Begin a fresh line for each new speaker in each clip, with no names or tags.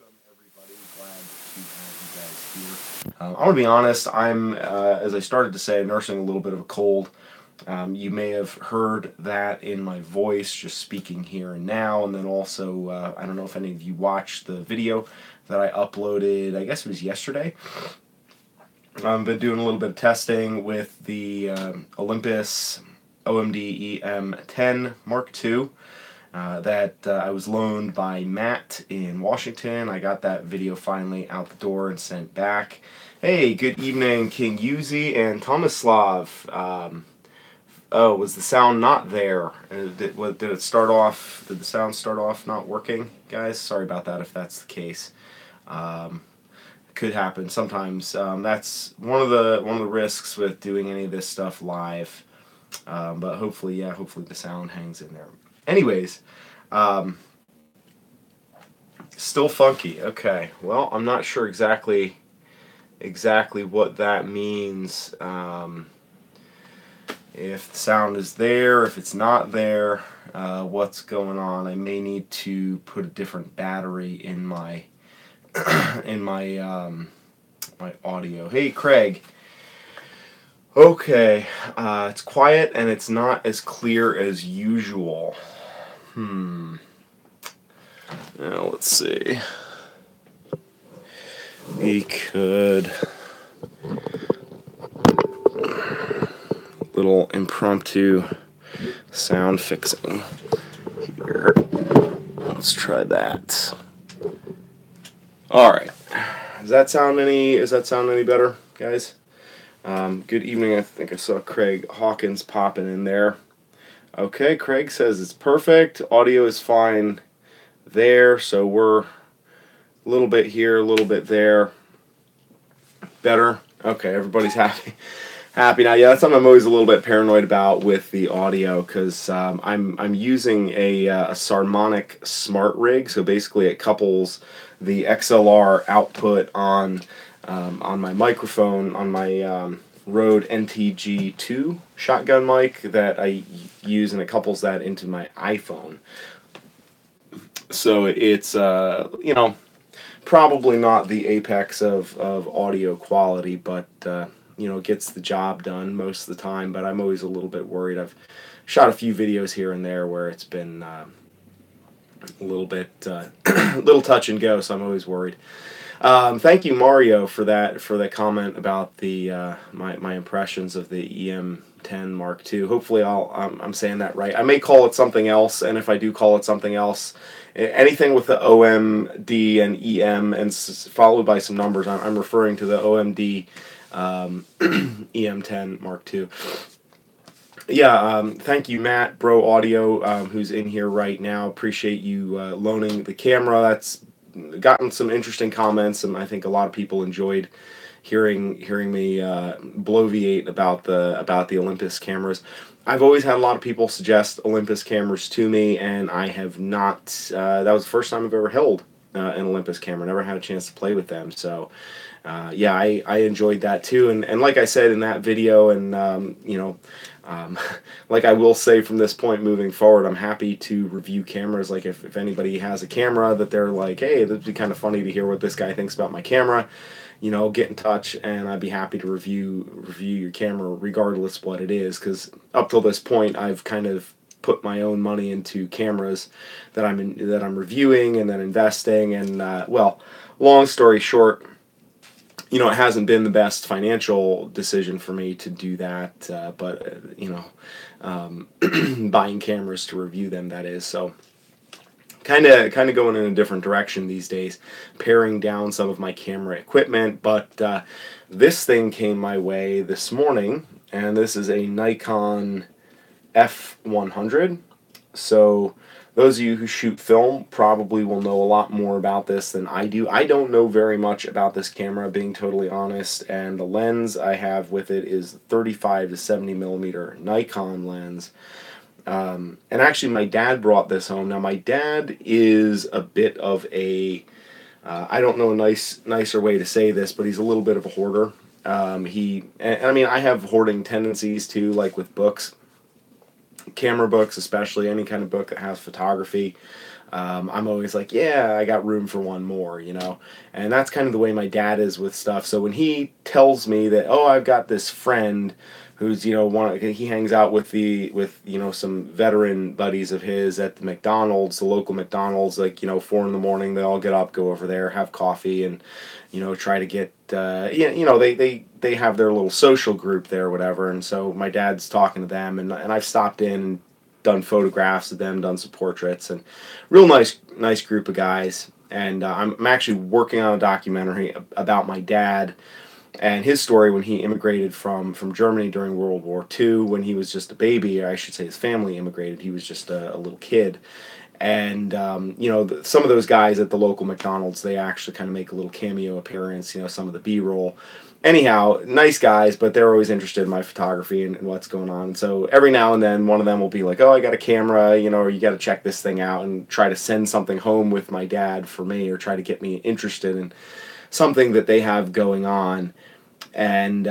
Welcome, everybody. Glad to have you guys here. I want to be honest, I'm, as I started to say, nursing a little bit of a cold. You may have heard that in my voice, just speaking here and now, and then also, I don't know if any of you watched the video that I uploaded, I guess it was yesterday. I've been doing a little bit of testing with the Olympus OMD EM10 Mark II. That I was loaned by Matt in Washington. I got that video finally out the door and sent back. Hey, good evening, King Yuzi and Tomislav. Oh, was the sound not there? Did it start off? Did the sound start off not working, guys? Sorry about that if that's the case. Could happen sometimes. That's one of the risks with doing any of this stuff live. But hopefully the sound hangs in there. Anyways, still funky. Okay, well, I'm not sure exactly what that means. If the sound is there, if it's not there, what's going on? I may need to put a different battery in my my audio. Hey, Craig. Okay, it's quiet and it's not as clear as usual. Now, let's see. We could... little impromptu sound fixing here. Let's try that. Alright. Does that sound any better, guys? Good evening. I think I saw Craig Hawkins popping in there. Okay, Craig says it's perfect. Audio is fine there, so we're a little bit here, a little bit there. Better? Okay, everybody's happy. Happy now. Yeah, that's something I'm always a little bit paranoid about with the audio, because I'm using a Sarmonic smart rig, so basically it couples the XLR output on my microphone, on my Rode NTG2 shotgun mic that I use, and it couples that into my iPhone. So it's, probably not the apex of audio quality, but, it gets the job done most of the time, but I'm always a little bit worried. I've shot a few videos here and there where it's been a little bit, little touch and go, so I'm always worried. Thank you, Mario, for that comment about the my impressions of the EM10 Mark II. Hopefully, I'm saying that right. I may call it something else, and if I do call it something else, anything with the OMD and EM and followed by some numbers, I'm referring to the OMD EM10 Mark II. Yeah, thank you, Matt, Bro Audio, who's in here right now. Appreciate you loaning the camera. That's gotten some interesting comments, and I think a lot of people enjoyed hearing me bloviate about the Olympus cameras. I've always had a lot of people suggest Olympus cameras to me, and I have not. That was the first time I've ever held an Olympus camera. Never had a chance to play with them. So, yeah, I enjoyed that too. And like I said in that video, and like I will say from this point moving forward, I'm happy to review cameras. Like if anybody has a camera that they're like, hey, that'd be kind of funny to hear what this guy thinks about my camera, get in touch, and I'd be happy to review your camera regardless what it is, because up till this point I've kind of put my own money into cameras that I'm reviewing and then investing, and well, long story short, it hasn't been the best financial decision for me to do that, but buying cameras to review them, that is. So kind of going in a different direction these days, paring down some of my camera equipment. But this thing came my way this morning, and this is a Nikon F100. So those of you who shoot film probably will know a lot more about this than I do. I don't know very much about this camera, being totally honest, and the lens I have with it is 35 to 70 millimeter Nikon lens. And actually my dad brought this home. Now my dad is a bit of a, I don't know a nicer way to say this, but he's a little bit of a hoarder. I mean, I have hoarding tendencies too, like with books. Camera books, especially any kind of book that has photography. I'm always like, yeah, I got room for one more, you know? And that's kind of the way my dad is with stuff. So when he tells me that, oh, I've got this friend who's, you know, he hangs out with you know, some veteran buddies of his at the McDonald's, the local McDonald's, like, you know, 4 in the morning, they all get up, go over there, have coffee, and, you know, try to get, you know, they have their little social group there or whatever. And so my dad's talking to them, and I've stopped in and done photographs of them, done some portraits, and real nice group of guys. And I'm actually working on a documentary about my dad and his story when he immigrated from Germany during World War II, when he was just a baby, or I should say his family immigrated. He was just a little kid. And, you know, some of those guys at the local McDonald's, they actually kind of make a little cameo appearance, you know, some of the B-roll. Anyhow, nice guys, but they're always interested in my photography and what's going on. And so every now and then, one of them will be like, oh, I got a camera, you know, or you got to check this thing out, and try to send something home with my dad for me, or try to get me interested in something that they have going on. And,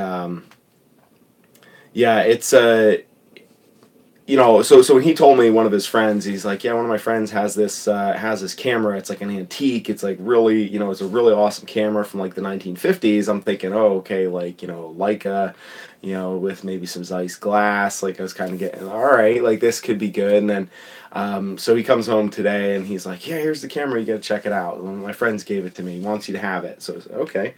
yeah, it's you know, so when he told me, one of his friends, he's like, yeah, one of my friends has this camera. It's like an antique. It's like really, you know, it's a really awesome camera from like the 1950s. I'm thinking, oh, okay, like, you know, Leica, you know, with maybe some Zeiss glass. Like, I was kind of getting, all right, like this could be good. And then, so he comes home today and he's like, yeah, here's the camera. You got to check it out. One of my friends gave it to me. He wants you to have it. So I said, okay.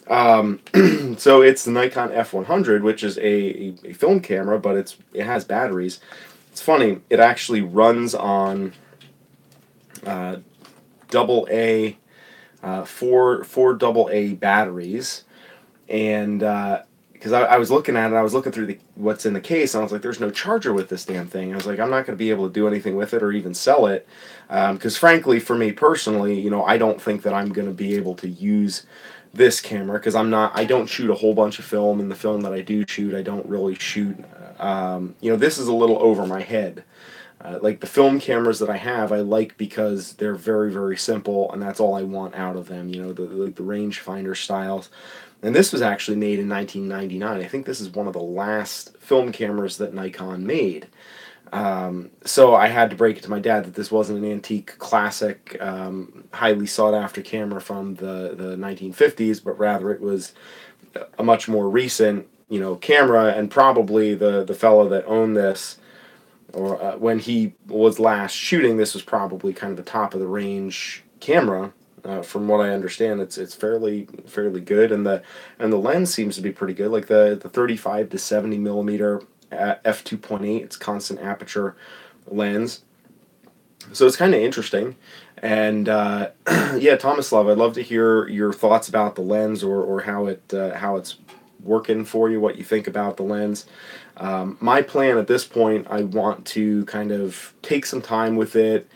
So it's the Nikon F100, which is a film camera, but it has batteries. It's funny, it actually runs on double A, four double A batteries, and because I was looking at it, I was looking through what's in the case, and I was like, there's no charger with this damn thing. I was like, I'm not going to be able to do anything with it or even sell it, because frankly, for me personally, you know, I don't think that I'm going to be able to use this camera, because I don't shoot a whole bunch of film, and the film that I do shoot, I don't really shoot, you know, this is a little over my head. Like the film cameras that I have, I like because they're very, very simple, and that's all I want out of them, you know, the rangefinder styles. And this was actually made in 1999. I think this is one of the last film cameras that Nikon made. So I had to break it to my dad that this wasn't an antique, classic, highly sought-after camera from the 1950s, but rather it was a much more recent, you know, camera, and probably the fellow that owned this, or when he was last shooting, this was probably kind of the top of the range camera. From what I understand, it's fairly good, and the lens seems to be pretty good. Like the 35 to 70 millimeter f2.8, it's constant aperture lens, so it's kind of interesting. And yeah, Tomislav, I'd love to hear your thoughts about the lens, or how it's working for you, what you think about the lens. My plan at this point, I want to kind of take some time with it,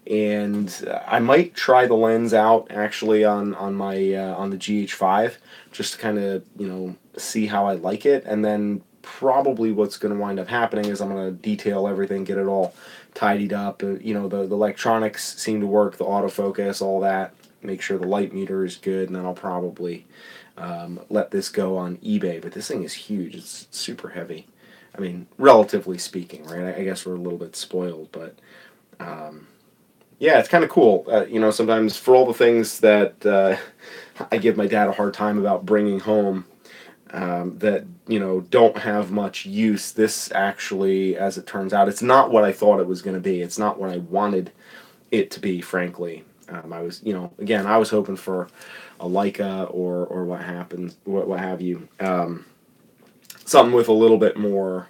and I might try the lens out actually on the GH5, just to kind of, you know, see how I like it. And then probably what's going to wind up happening is I'm going to detail everything, get it all tidied up. You know, the electronics seem to work, the autofocus, all that. Make sure the light meter is good, and then I'll probably let this go on eBay. But this thing is huge. It's super heavy. I mean, relatively speaking, right? I guess we're a little bit spoiled, but yeah, it's kind of cool. You know, sometimes for all the things that I give my dad a hard time about bringing home, that, you know, don't have much use, this actually, as it turns out, it's not what I thought it was going to be. It's not what I wanted it to be, frankly. I was, you know, again, I was hoping for a Leica or what have you. Something with a little bit more,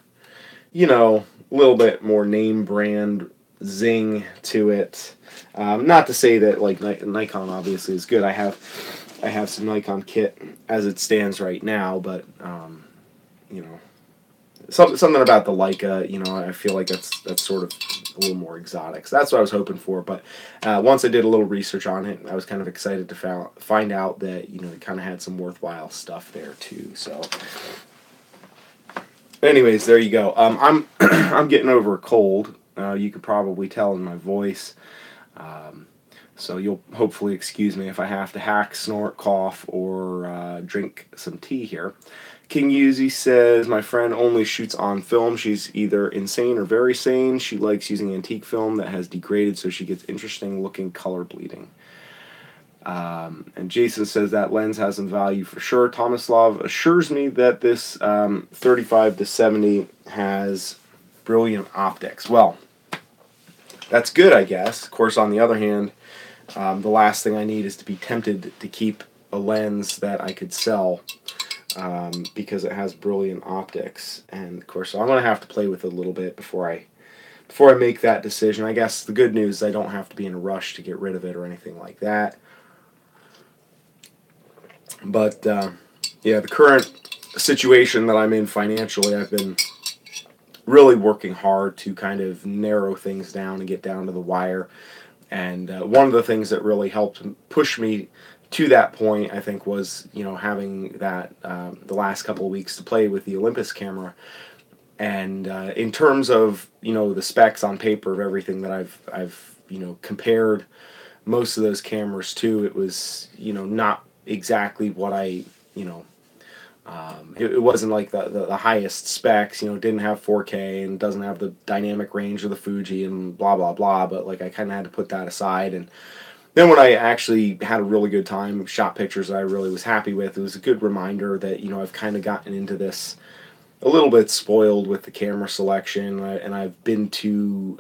you know, a little bit more name brand zing to it. Not to say that like Nikon obviously is good. I have some Nikon kit as it stands right now, but you know, something about the Leica, you know, I feel like that's sort of a little more exotic. So that's what I was hoping for. But once I did a little research on it, I was kind of excited to find out that, you know, it kind of had some worthwhile stuff there too. So anyways, there you go. I'm getting over a cold. You could probably tell in my voice. So you'll hopefully excuse me if I have to hack, snort, cough, or drink some tea here. King Yuzi says, my friend only shoots on film. She's either insane or very sane. She likes using antique film that has degraded so she gets interesting looking color bleeding. And Jason says that lens has some value for sure. Tomislav assures me that this 35 to 70 has brilliant optics. Well, that's good, I guess. Of course, on the other hand, the last thing I need is to be tempted to keep a lens that I could sell because it has brilliant optics. And of course, so I'm going to have to play with it a little bit before I make that decision. I guess the good news is I don't have to be in a rush to get rid of it or anything like that. But yeah, the current situation that I'm in financially, I've been really working hard to kind of narrow things down and get down to the wire. And one of the things that really helped push me to that point, I think, was, you know, having that the last couple of weeks to play with the Olympus camera. And in terms of, you know, the specs on paper of everything that I've you know, compared most of those cameras to, it was, you know, not exactly what I, you know, it wasn't like the highest specs, you know, it didn't have 4K and doesn't have the dynamic range of the Fuji and blah, blah, blah, but like I kind of had to put that aside. And then when I actually had a really good time, shot pictures that I really was happy with, it was a good reminder that, you know, I've kind of gotten into this a little bit spoiled with the camera selection, and I've been too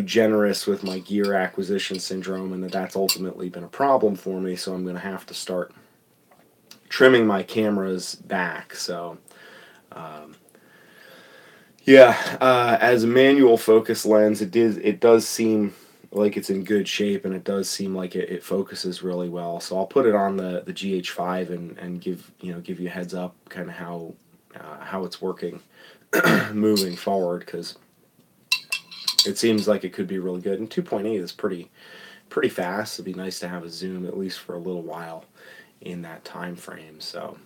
generous with my gear acquisition syndrome, and that's ultimately been a problem for me, so I'm going to have to start trimming my cameras back. So yeah, as a manual focus lens, it does seem like it's in good shape, and it does seem like it focuses really well. So I'll put it on the GH5 and give you a heads up kind of how it's working moving forward, because it seems like it could be really good. And 2.8 is pretty fast. It'd be nice to have a zoom at least for a little while in that time frame. So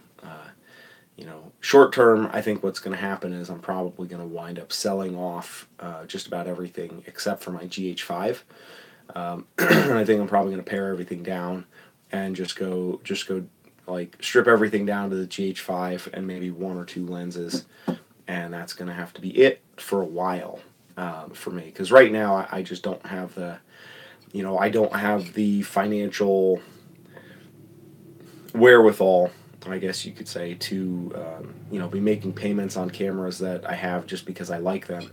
you know, short term, I think what's going to happen is I'm probably going to wind up selling off just about everything except for my GH5. And I think I'm probably going to pare everything down and just go like strip everything down to the GH5 and maybe one or two lenses, and that's going to have to be it for a while for me, because right now I just don't have the, you know, I don't have the financial wherewithal, I guess you could say, to you know, be making payments on cameras that I have just because I like them.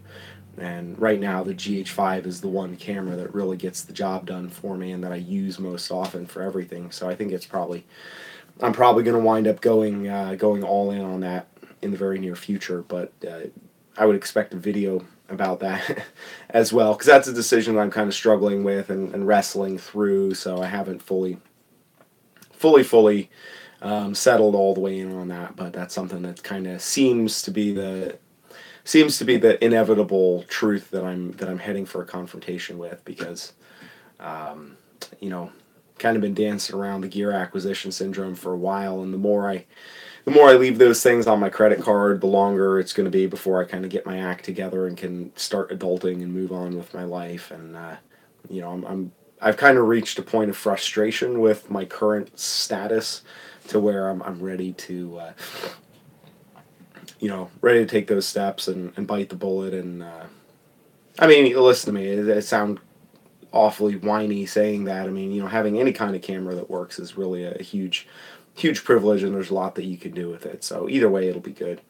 And right now the GH5 is the one camera that really gets the job done for me and that I use most often for everything. So I think I'm probably going to wind up going all in on that in the very near future. But I would expect a video about that as well, because that's a decision that I'm kind of struggling with and wrestling through. So I haven't fully settled all the way in on that, but that's something that kind of seems to be the inevitable truth that I'm heading for a confrontation with, because you know, kind of been dancing around the gear acquisition syndrome for a while, and the more I leave those things on my credit card, the longer it's going to be before I kind of get my act together and can start adulting and move on with my life. And you know, I've kind of reached a point of frustration with my current status, to where I'm ready to you know, ready to take those steps and bite the bullet. And I mean, listen to me, it sounds awfully whiny saying that. I mean, you know, having any kind of camera that works is really a huge privilege, and there's a lot that you can do with it. So either way, it'll be good.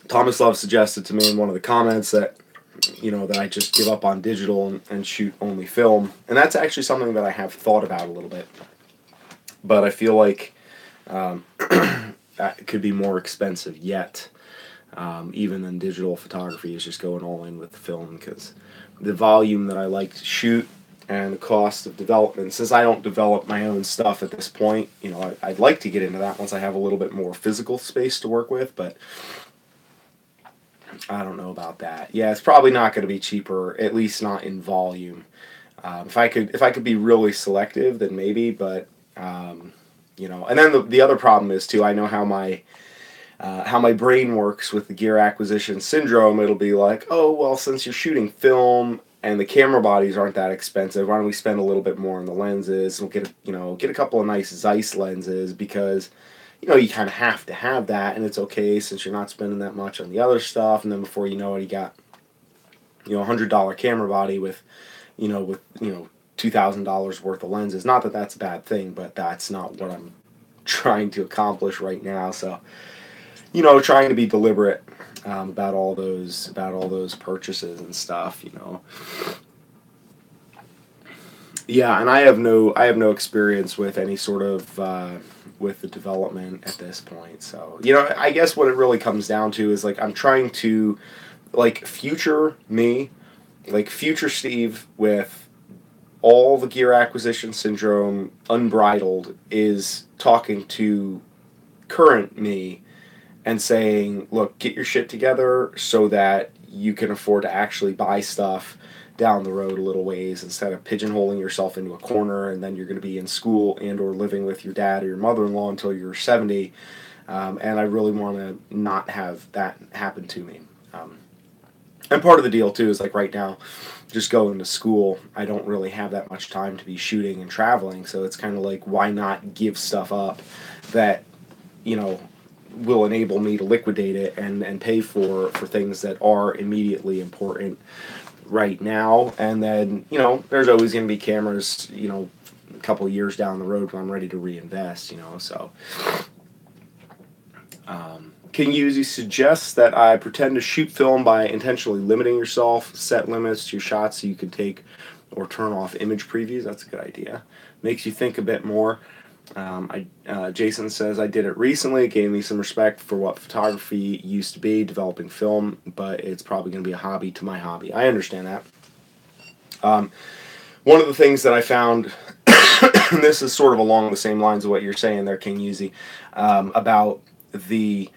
Thomas Love suggested to me in one of the comments that, you know, that I just give up on digital and shoot only film, and that's actually something that I have thought about a little bit, but I feel like that could be more expensive yet, even than digital photography, is just going all in with the film, because the volume that I like to shoot and the cost of development, since I don't develop my own stuff at this point, you know, I'd like to get into that once I have a little bit more physical space to work with, but I don't know about that. Yeah, it's probably not going to be cheaper, at least not in volume. If I could be really selective, then maybe. But you know, and then the other problem is too, I know how my how my brain works with the gear acquisition syndrome. It'll be like, oh, well, since you're shooting film and the camera bodies aren't that expensive, why don't we spend a little bit more on the lenses? We'll get a couple of nice Zeiss lenses because, you kind of have to have that, and it's okay since you're not spending that much on the other stuff. And then before you know it, you got, $100 camera body with $2,000 worth of lenses. Not that that's a bad thing, but that's not what I'm trying to accomplish right now. So, trying to be deliberate about all those purchases and stuff. Yeah, and I have no experience with any sort of with the development at this point. So, I guess what it really comes down to is like I'm trying to like future me, like future Steve with all the gear acquisition syndrome unbridled is talking to current me and saying, look, get your shit together so that you can afford to actually buy stuff down the road a little ways instead of pigeonholing yourself into a corner, and then you're going to be in school and or living with your dad or your mother-in-law until you're 70. And I really want to not have that happen to me. And part of the deal too is like right now, just going to school, I don't really have that much time to be shooting and traveling. So it's kind of like, why not give stuff up that, will enable me to liquidate it and pay for things that are immediately important right now. And then, there's always going to be cameras, a couple of years down the road when I'm ready to reinvest, so. Can you suggest that I pretend to shoot film by intentionally limiting yourself, set limits to your shots so you can take or turn off image previews? That's a good idea. Makes you think a bit more. Jason says, I did it recently. It gave me some respect for what photography used to be, developing film, but it's probably going to be a hobby to my hobby. I understand that. One of the things that I found, and this is sort of along the same lines of what you're saying there, King Yuzi, about the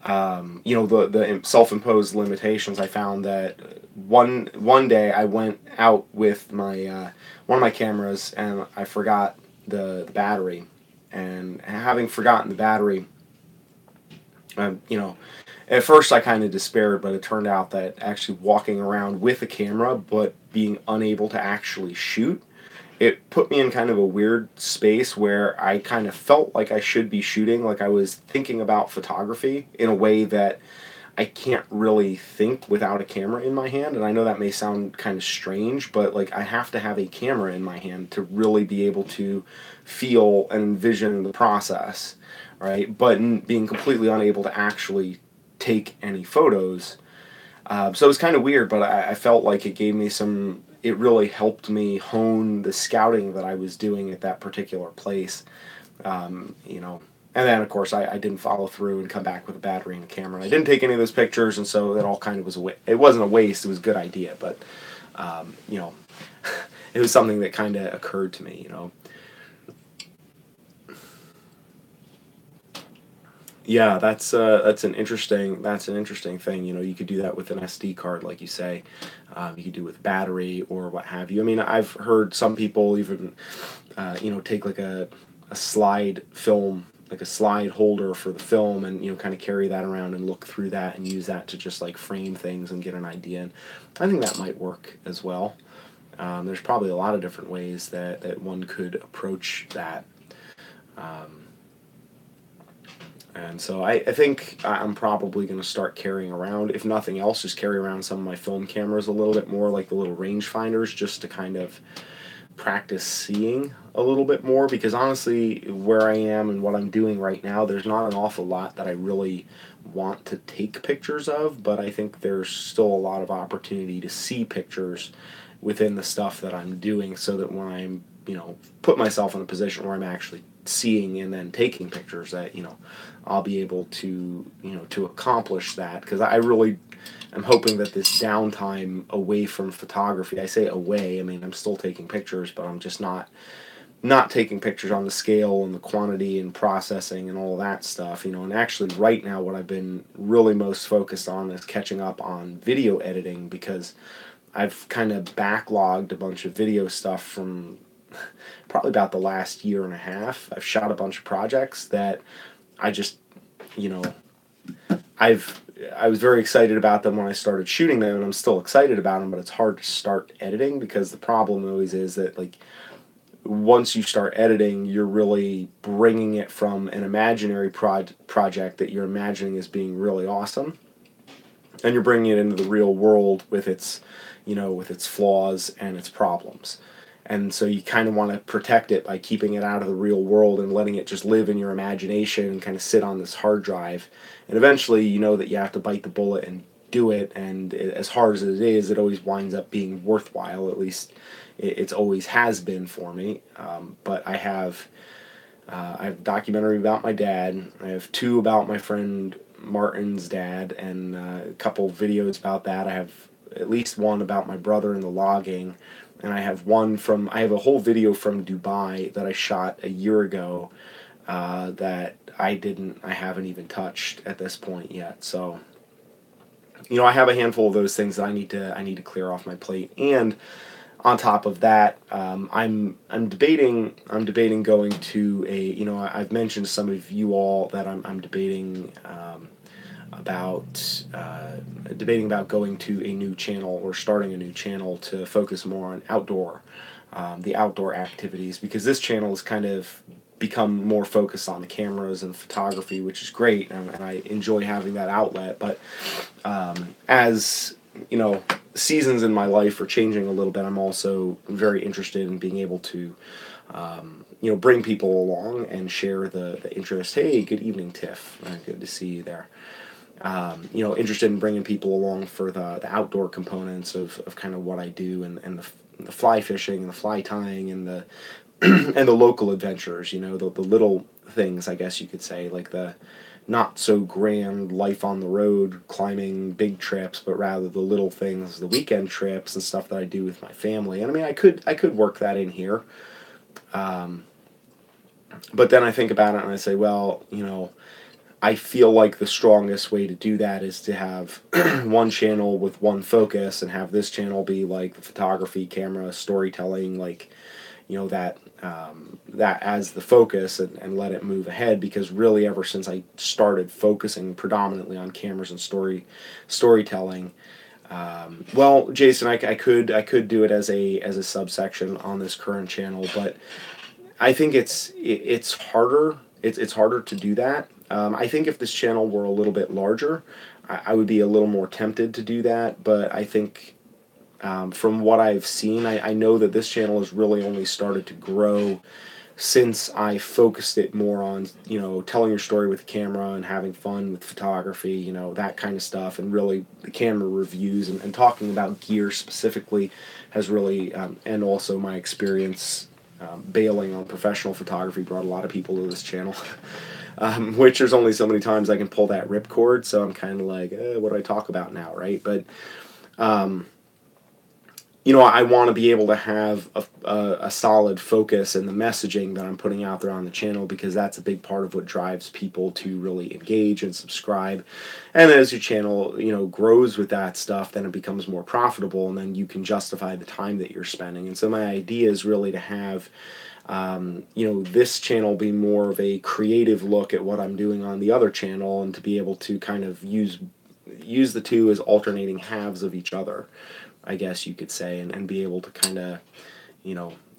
the self-imposed limitations. I found that one day I went out with my one of my cameras and I forgot the battery, and having forgotten the battery, at first I kind of despaired, but it turned out that actually walking around with a camera but being unable to actually shoot, it put me in kind of a weird space where I kind of felt like I should be shooting, like I was thinking about photography in a way that I can't really think without a camera in my hand. And I know that may sound kind of strange, but like I have to have a camera in my hand to really be able to feel and envision the process, right? But being completely unable to actually take any photos. So it was kind of weird, but I felt like it gave me it really helped me hone the scouting that I was doing at that particular place, And then, of course, I didn't follow through and come back with a battery and a camera. I didn't take any of those pictures, and so it all kind of was it wasn't a waste. It was a good idea, but, it was something that kind of occurred to me, Yeah, that's an interesting thing. You could do that with an SD card, like you say. You could do it with battery or what have you. I mean, I've heard some people even, take like a slide film, like a slide holder for the film, and kind of carry that around and look through that and use that to just like frame things and get an idea. And I think that might work as well. There's probably a lot of different ways that one could approach that. And so I think I'm probably going to start carrying around, if nothing else, just carry around some of my film cameras a little bit more, like the little rangefinders, just to kind of practice seeing a little bit more. Because honestly, where I am and what I'm doing right now, there's not an awful lot that I really want to take pictures of, but I think there's still a lot of opportunity to see pictures within the stuff that I'm doing, so that when I'm, put myself in a position where I'm actually seeing and then taking pictures, that I'll be able to to accomplish that, because I really am hoping that this downtime away from photography, I say away, I mean I'm still taking pictures, but I'm just not taking pictures on the scale and the quantity and processing and all of that stuff, and actually right now what I've been really most focused on is catching up on video editing, because I've kind of backlogged a bunch of video stuff from probably about the last year and a half. I've shot a bunch of projects that I just, I was very excited about them when I started shooting them, and I'm still excited about them, but it's hard to start editing because the problem always is that, like, once you start editing, you're really bringing it from an imaginary project that you're imagining as being really awesome, and you're bringing it into the real world with its, with its flaws and its problems. And so you kind of want to protect it by keeping it out of the real world and letting it just live in your imagination and kind of sit on this hard drive. And eventually, you know that you have to bite the bullet and do it. And as hard as it is, it always winds up being worthwhile. At least it's always has been for me. But I have a documentary about my dad. I have two about my friend Martin's dad, and a couple videos about that. I have at least one about my brother and the logging, and I have a whole video from Dubai that I shot a year ago that I haven't even touched at this point yet. So, I have a handful of those things that I need to clear off my plate. And on top of that, I'm debating going to a, I've mentioned to some of you all that I'm debating about going to a new channel, or starting a new channel to focus more on the outdoor activities, because this channel has kind of become more focused on the cameras and photography, which is great, and I enjoy having that outlet. But as seasons in my life are changing a little bit, I'm also very interested in being able to bring people along and share the interest. Hey, good evening, Tiff. Good to see you there. Interested in bringing people along for the outdoor components of kind of what I do, and the fly fishing and the fly tying and the and the local adventures, the little things, I guess you could say, like the not so grand life on the road climbing big trips, but rather the little things, the weekend trips and stuff that I do with my family. And I mean, I could work that in here. But then I think about it and I say, well, I feel like the strongest way to do that is to have one channel with one focus, and have this channel be like the photography, camera, storytelling, like, that as the focus, and let it move ahead. Because really, ever since I started focusing predominantly on cameras and storytelling, well, Jason, I could do it as a subsection on this current channel, but I think it's harder. It's harder to do that. I think if this channel were a little bit larger, I would be a little more tempted to do that. But I think from what I've seen, I know that this channel has really only started to grow since I focused it more on, telling your story with the camera and having fun with photography, that kind of stuff. And really the camera reviews and talking about gear specifically has really, and also my experience bailing on professional photography, brought a lot of people to this channel. Which there's only so many times I can pull that ripcord, so I'm kind of like, what do I talk about now, right? But, I want to be able to have a solid focus in the messaging that I'm putting out there on the channel, because that's a big part of what drives people to really engage and subscribe. And as your channel, grows with that stuff, then it becomes more profitable, and then you can justify the time that you're spending. And so my idea is really to have this channel be more of a creative look at what I'm doing on the other channel, and to be able to kind of use the two as alternating halves of each other, I guess you could say, and be able to kind of,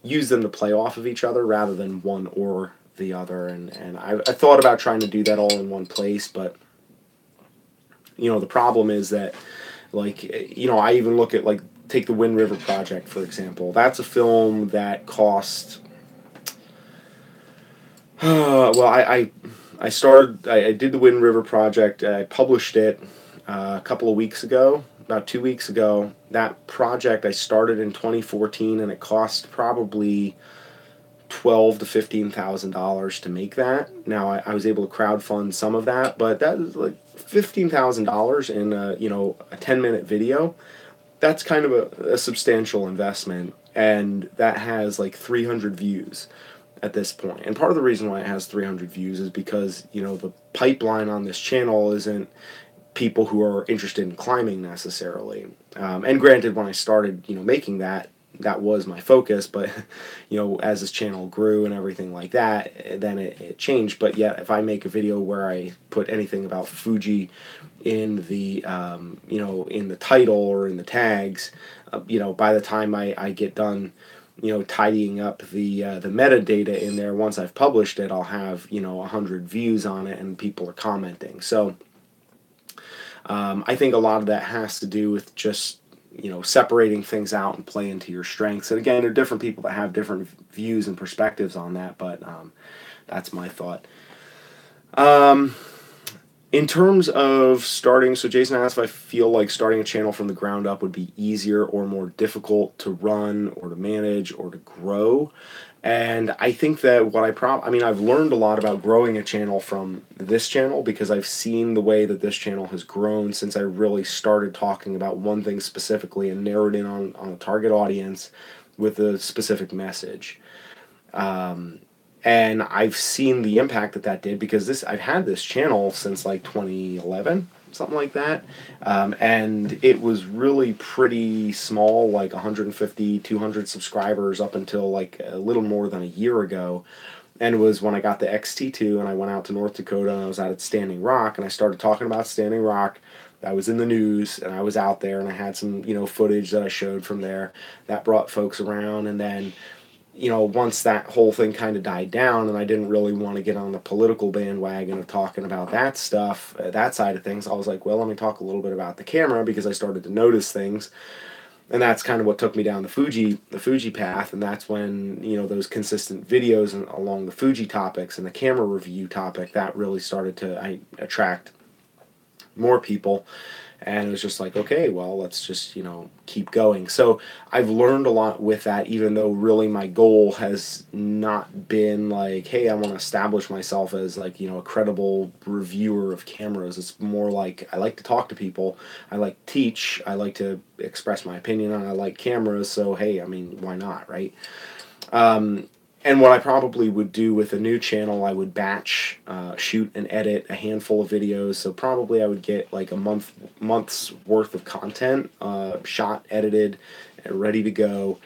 use them to play off of each other rather than one or the other. And I thought about trying to do that all in one place, but, the problem is that, like, I even look at, like, take the Wind River Project, for example. That's a film that cost... well, I did the Wind River Project. I published it a couple of weeks ago, about 2 weeks ago. That project I started in 2014, and it cost probably $12,000 to $15,000 to make that. Now I was able to crowdfund some of that, but that is like $15,000 in a 10-minute video. That's kind of a substantial investment, and that has like 300 views at this point. And part of the reason why it has 300 views is because, the pipeline on this channel isn't people who are interested in climbing necessarily. And granted, when I started, making that, that was my focus, but you know, as this channel grew and everything like that, then it changed. But yet, if I make a video where I put anything about Fuji in the you know, in the title or in the tags, you know, by the time I get done, you know, tidying up the metadata in there, once I've published it, I'll have, you know, 100 views on it and people are commenting. So I think a lot of that has to do with just, you know, separating things out and playing to your strengths. And again, there are different people that have different views and perspectives on that, but that's my thought. In terms of starting, so Jason asked if I feel like starting a channel from the ground up would be easier or more difficult to run or to manage or to grow. And I think that what I mean, I've learned a lot about growing a channel from this channel because I've seen the way that this channel has grown since I really started talking about one thing specifically and narrowed in on a target audience with a specific message. And I've seen the impact that that did because I've had this channel since like 2011, something like that, and it was really pretty small, like 150, 200 subscribers up until like a little more than a year ago. And it was when I got the XT2 and I went out to North Dakota and I was out at Standing Rock and I started talking about Standing Rock. I was in the news and I was out there and I had some, you know, footage that I showed from there that brought folks around. And then, you know, once that whole thing kind of died down and I didn't really want to get on the political bandwagon of talking about that stuff, that side of things, I was like, well, let me talk a little bit about the camera because I started to notice things. And that's kind of what took me down the Fuji path. And that's when, you know, those consistent videos along the Fuji topics and the camera review topic, that really started to attract more people. And it was just like, okay, well, let's just, you know, keep going. So I've learned a lot with that, even though really my goal has not been like, hey, I want to establish myself as like, you know, a credible reviewer of cameras. It's more like I like to talk to people. I like to teach. I like to express my opinion on I like cameras. So, hey, I mean, why not, right? And what I probably would do with a new channel, I would batch, shoot and edit a handful of videos. So probably I would get like a month's worth of content, shot, edited, and ready to go.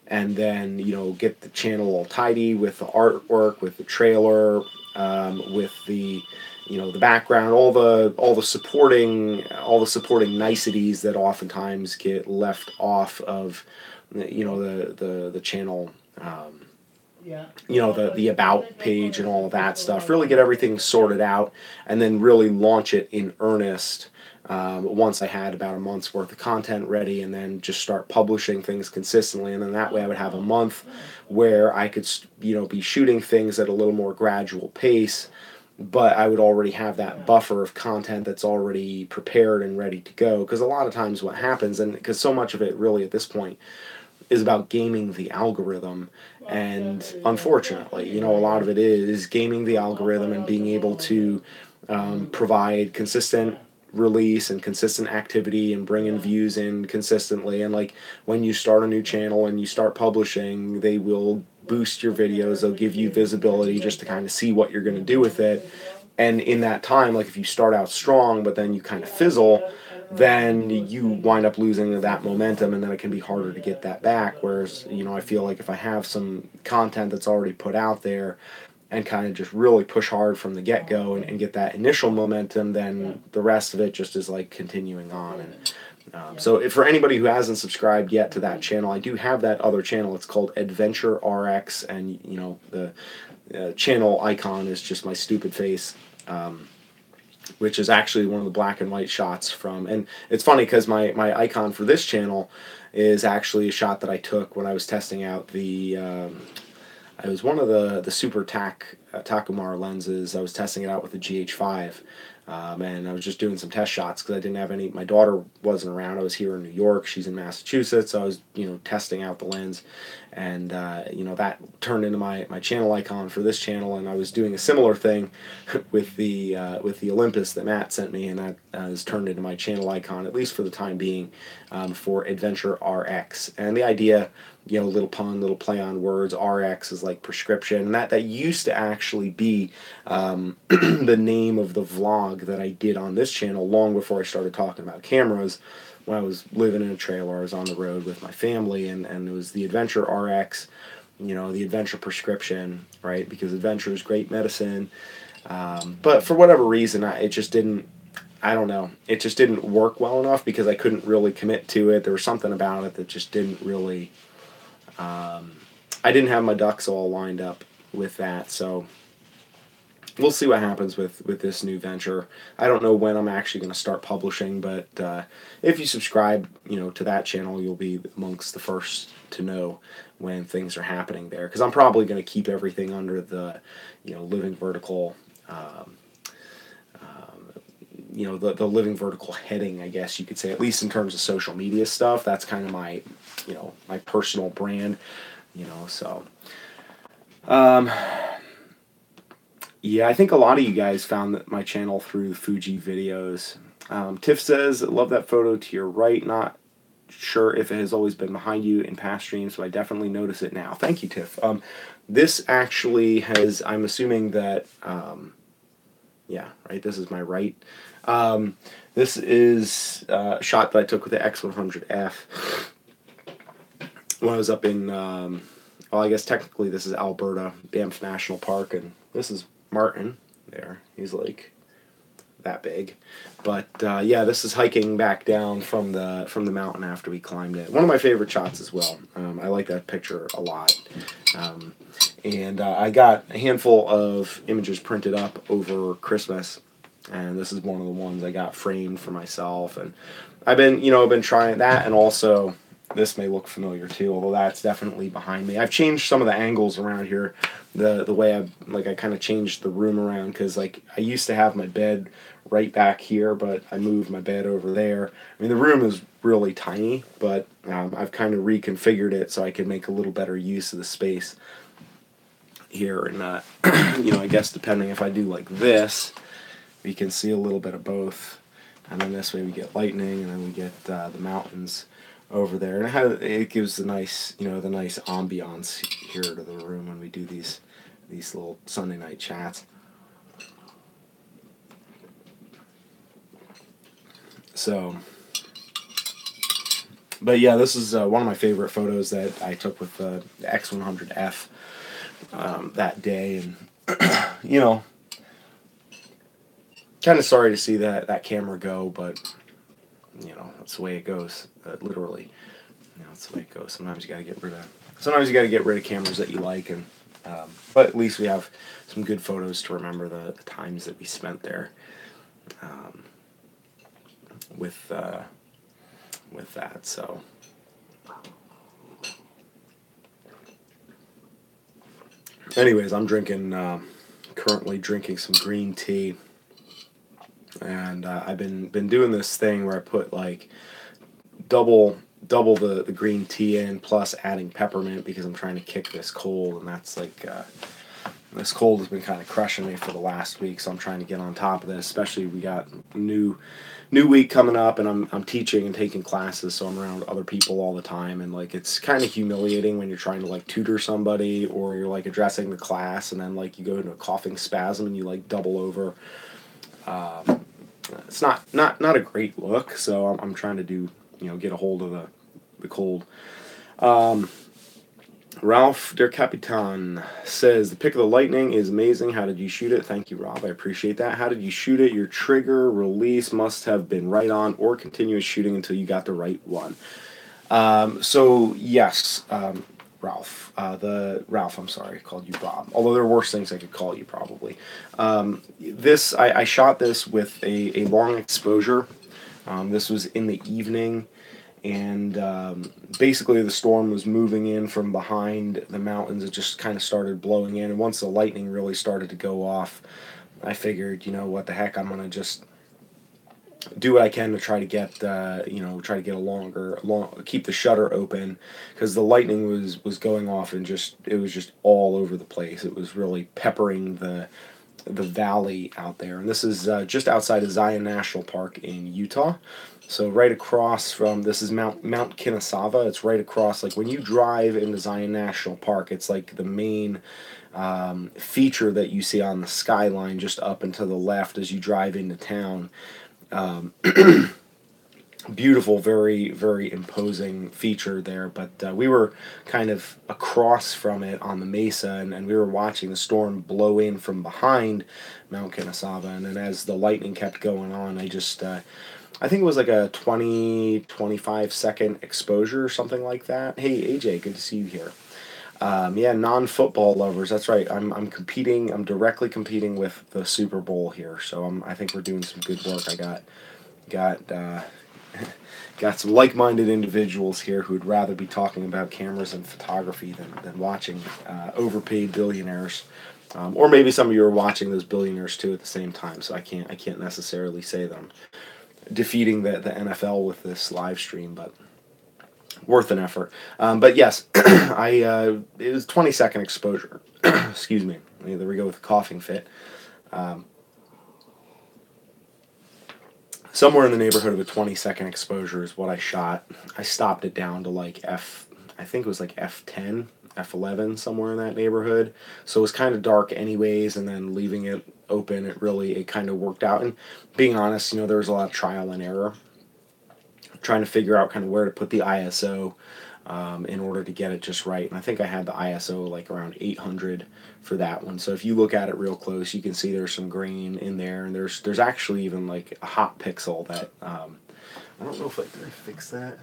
And then, you know, get the channel all tidy with the artwork, with the trailer, with the, you know, the background, all the supporting niceties that oftentimes get left off of, you know, the channel. You know, the about page and all of that stuff, really get everything sorted out and then really launch it in earnest once I had about a month's worth of content ready, and then just start publishing things consistently. And then that way I would have a month where I could, you know, be shooting things at a little more gradual pace, but I would already have that buffer of content that's already prepared and ready to go. Because a lot of times what happens, and because so much of it really at this point is about gaming the algorithm, and unfortunately, you know, a lot of it is gaming the algorithm and being able to provide consistent release and consistent activity and bring in views in consistently. And like when you start a new channel and you start publishing, they will boost your videos, they'll give you visibility just to kind of see what you're going to do with it. And in that time, like if you start out strong but then you kind of fizzle, then you wind up losing that momentum, and then it can be harder to get that back. Whereas, you know, I feel like if I have some content that's already put out there and kind of just really push hard from the get-go and get that initial momentum, then the rest of it just is like continuing on. And so if for anybody who hasn't subscribed yet to that channel, I do have that other channel. It's called Adventure RX, and, you know, the channel icon is just my stupid face. Which is actually one of the black and white shots from, and it's funny because my icon for this channel is actually a shot that I took when I was testing out the, it was one of the Super Takumar lenses. I was testing it out with the GH5, and I was just doing some test shots because I didn't have any, my daughter wasn't around. I was here in New York, she's in Massachusetts, so I was, you know, testing out the lens. And you know, that turned into my channel icon for this channel, and I was doing a similar thing with the Olympus that Matt sent me, and that has turned into my channel icon, at least for the time being, for Adventure RX. And the idea, you know, little pun, little play on words, RX is like prescription, and that used to actually be the name of the vlog that I did on this channel long before I started talking about cameras. when I was living in a trailer. I was on the road with my family, and it was the Adventure RX, you know, the Adventure prescription, right? Because Adventure is great medicine, but for whatever reason, it just didn't. I don't know. It just didn't work well enough because I couldn't really commit to it. There was something about it that just didn't really. I didn't have my ducks all lined up with that, so we'll see what happens with this new venture. I don't know when I'm actually going to start publishing, but if you subscribe, you know, to that channel, you'll be amongst the first to know when things are happening there. Because I'm probably going to keep everything under the, you know, living vertical. You know, the living vertical heading, I guess you could say, at least in terms of social media stuff. That's kind of my, you know, my personal brand, you know, so. Yeah, I think a lot of you guys found my channel through Fuji videos. Tiff says, love that photo to your right. Not sure if it has always been behind you in past streams, but I definitely notice it now. Thank you, Tiff. This actually has, I'm assuming that, yeah, right, this is my right. This is a shot that I took with the X100F when I was up in, well, I guess technically this is Alberta, Banff National Park, and this is Martin there. He's like that big. But yeah, this is hiking back down from the mountain after we climbed it. One of my favorite shots as well. I like that picture a lot. And I got a handful of images printed up over Christmas, and this is one of the ones I got framed for myself. And I've been trying that, and also this may look familiar too, although that's definitely behind me. I've changed some of the angles around here, the way I kind of changed the room around, because like I used to have my bed right back here, but I moved my bed over there. I mean, the room is really tiny, but I've kind of reconfigured it so I can make a little better use of the space here. And you know, I guess depending if I do like this, we can see a little bit of both, and then this way we get lightning, and then we get the mountains over there, and it gives the nice, you know, the nice ambiance here to the room when we do these little Sunday night chats. So, but yeah, this is one of my favorite photos that I took with the X100F that day, and you know, kind of sorry to see that camera go, but you know, that's the way it goes. Literally, you know, that's the way it goes. Sometimes you gotta get rid of cameras that you like, and but at least we have some good photos to remember the times that we spent there with that. So. Anyways, I'm currently drinking some green tea, and I've been doing this thing where I put like double the green tea in, plus adding peppermint, because I'm trying to kick this cold, and that's like this cold has been kind of crushing me for the last week, so I'm trying to get on top of this. Especially we got new week coming up, and I'm teaching and taking classes, so I'm around other people all the time, and like it's kind of humiliating when you're trying to like tutor somebody, or you're like addressing the class, and then like you go into a coughing spasm and you like double over. It's not a great look, so I'm trying to do, you know, get a hold of the cold. Ralph Der Capitan says, the pick of the lightning is amazing. How did you shoot it? Thank you, Rob. I appreciate that. How did you shoot it? Your trigger release must have been right on, or continuous shooting until you got the right one. So yes, Ralph. I'm sorry, I called you Bob. Although there are worse things I could call you probably. I shot this with a long exposure. This was in the evening, and basically the storm was moving in from behind the mountains. It just kind of started blowing in, and once the lightning really started to go off, I figured, you know, what the heck, I'm gonna just do what I can to try to get keep the shutter open, because the lightning was going off, and it was just all over the place. It was really peppering the valley out there, and this is just outside of Zion National Park in Utah. So right across from, this is Mount Kennesaw. It's right across, like when you drive into Zion National Park, it's like the main feature that you see on the skyline, just up and to the left as you drive into town. beautiful, very, very imposing feature there. But we were kind of across from it on the mesa, and we were watching the storm blow in from behind Mount Kenesava. And then as the lightning kept going on, I think it was like a 20-25 second exposure or something like that. Hey, AJ, good to see you here. Yeah, non-football lovers. That's right. I'm competing. I'm directly competing with the Super Bowl here, so I think we're doing some good work. I got got some like-minded individuals here who'd rather be talking about cameras and photography than watching overpaid billionaires. Or maybe some of you are watching those billionaires too at the same time. So I can't necessarily say that I'm defeating the NFL with this live stream, but worth an effort. But yes, it was 20-second exposure. Excuse me. There we go with the coughing fit. Um, Somewhere in the neighborhood of a 20-second exposure is what I shot. I stopped it down to like I think it was like F10, F11, somewhere in that neighborhood. So it was kind of dark anyways, and then leaving it open, it kind of worked out. And being honest, there was a lot of trial and error, trying to figure out kind of where to put the ISO in order to get it just right. And I think I had the ISO like around 800 for that one. So if you look at it real close, you can see there's some grain in there, and there's actually even like a hot pixel that I don't know if did I fix that.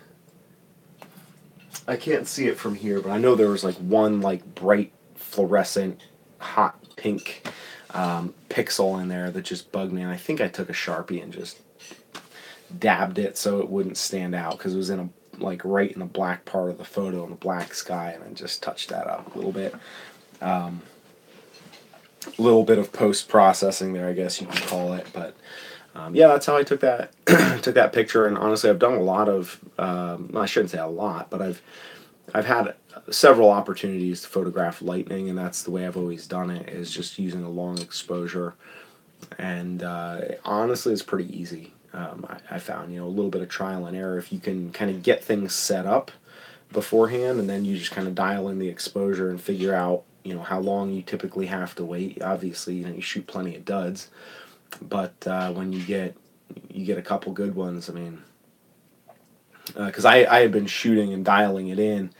I can't see it from here, but I know there was like one like bright fluorescent hot pink pixel in there that just bugged me, and I think I took a Sharpie and just dabbed it so it wouldn't stand out because it was in a like right in the black part of the photo in the black sky, and I just touched that up a little bit. Little bit of post processing there, I guess you could call it, but yeah, that's how I took that took that picture. And honestly, I've done a lot of I shouldn't say a lot, but I've had several opportunities to photograph lightning, and that's the way I've always done it, is just using a long exposure. And honestly, it's pretty easy. I found, a little bit of trial and error. If you can kind of get things set up beforehand, and then you just kind of dial in the exposure and figure out, how long you typically have to wait. Obviously, you shoot plenty of duds, but when you get a couple good ones, I mean, because I had been shooting and dialing it in,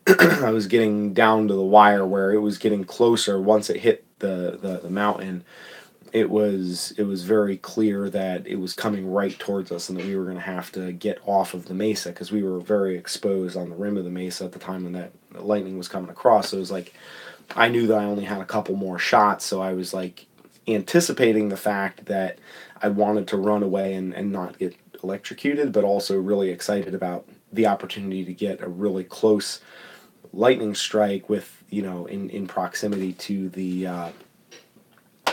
I was getting down to the wire where it was getting closer once it hit the mountain. It was very clear that it was coming right towards us, and that we were going to have to get off of the mesa because we were very exposed on the rim of the mesa at the time when that lightning was coming across. So it was like I knew that I only had a couple more shots, so I was like anticipating the fact that I wanted to run away and not get electrocuted, but also really excited about the opportunity to get a really close lightning strike with, in proximity to the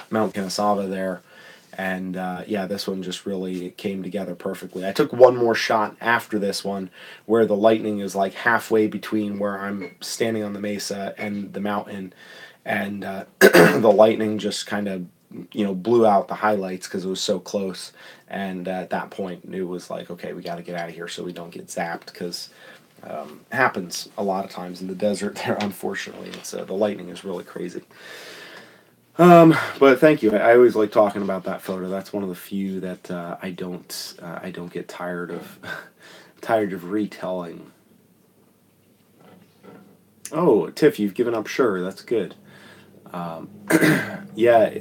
Mount Kenesava there. And yeah, this one just really came together perfectly. I took one more shot after this one where the lightning is like halfway between where I'm standing on the mesa and the mountain, and the lightning just kind of blew out the highlights because it was so close. And at that point it was like, okay, we got to get out of here so we don't get zapped, because happens a lot of times in the desert there, unfortunately. It's the lightning is really crazy. But thank you. I always like talking about that photo. That's one of the few that I don't get tired of tired of retelling. Oh, Tiff, you've given up sugar. That's good. Yeah,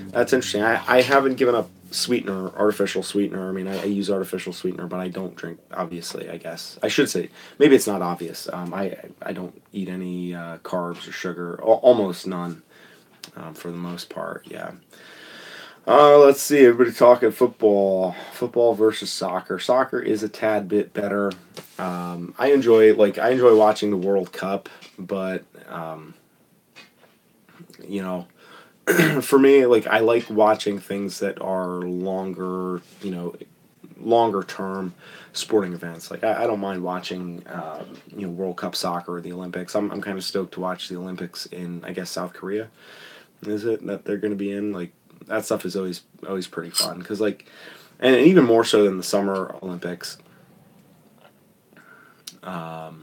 that's interesting. I haven't given up sweetener, artificial sweetener. I mean, I use artificial sweetener, but I don't drink, obviously, I guess. I should say, maybe it's not obvious. I don't eat any carbs or sugar, almost none. For the most part, yeah. Let's see, everybody talking football. Football versus soccer. Soccer is a tad bit better. I enjoy watching the World Cup, but for me, I like watching things that are longer, longer term sporting events. I don't mind watching World Cup soccer or the Olympics. I'm kind of stoked to watch the Olympics in, I guess, South Korea. Is it that they're going to be in? That stuff is always pretty fun, because and even more so than the Summer Olympics. Oh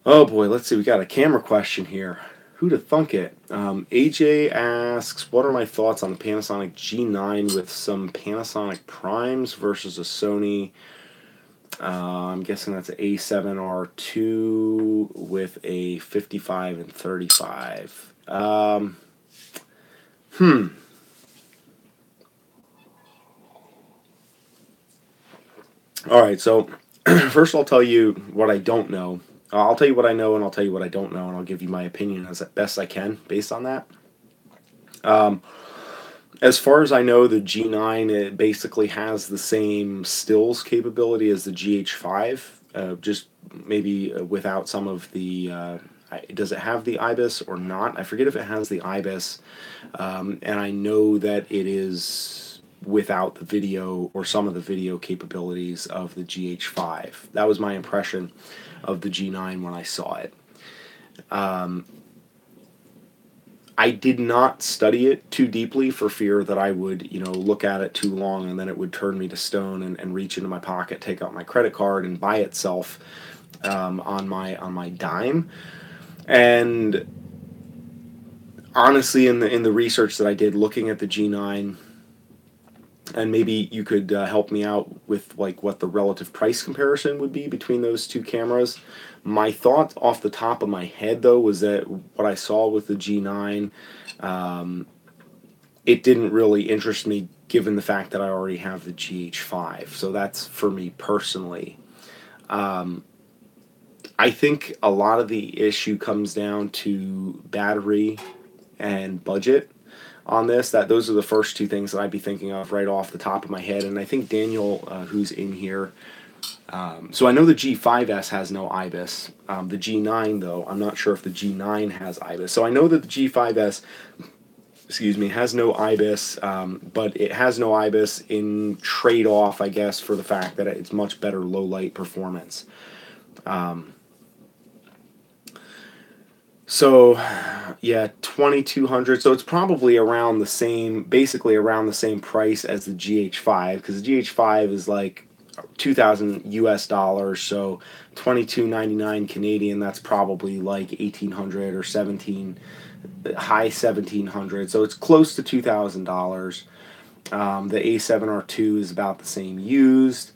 boy, let's see. We got a camera question here. Who'da thunk it? AJ asks, what are my thoughts on the Panasonic G9 with some Panasonic Primes versus a Sony? I'm guessing that's an A7R2 with a 55 and 35. All right, so first I'll tell you what I don't know. I'll tell you what I know, and I'll tell you what I don't know, and I'll give you my opinion as best I can based on that. As far as I know, the G9, it basically has the same stills capability as the GH5, just maybe without some of the. Does it have the IBIS or not? I forget if it has the IBIS, and I know that it is without the video or some of the video capabilities of the GH5. That was my impression of the G9 when I saw it. I did not study it too deeply for fear that I would, look at it too long and then it would turn me to stone and reach into my pocket, take out my credit card, and buy itself on my dime. And honestly, in the research that I did looking at the G9, and maybe you could help me out with like what the relative price comparison would be between those two cameras. My thought off the top of my head, though, was that what I saw with the G9, it didn't really interest me given the fact that I already have the GH5. So that's for me personally. I think a lot of the issue comes down to battery and budget on this. Those are the first two things that I'd be thinking of right off the top of my head. And I think Daniel, who's in here, so I know the G5S has no IBIS. The G9, though, I'm not sure if the G9 has IBIS. So I know that the G5S, has no IBIS, but it has no IBIS in trade-off, I guess, for the fact that it's much better low-light performance. So, yeah, 2200. So it's probably around the same, basically around the same price as the GH5, because the GH5 is like 2,000 US dollars. So 22.99 Canadian. That's probably like 1,800 or 17, high 1,700. So it's close to $2,000. The A7R2 is about the same used,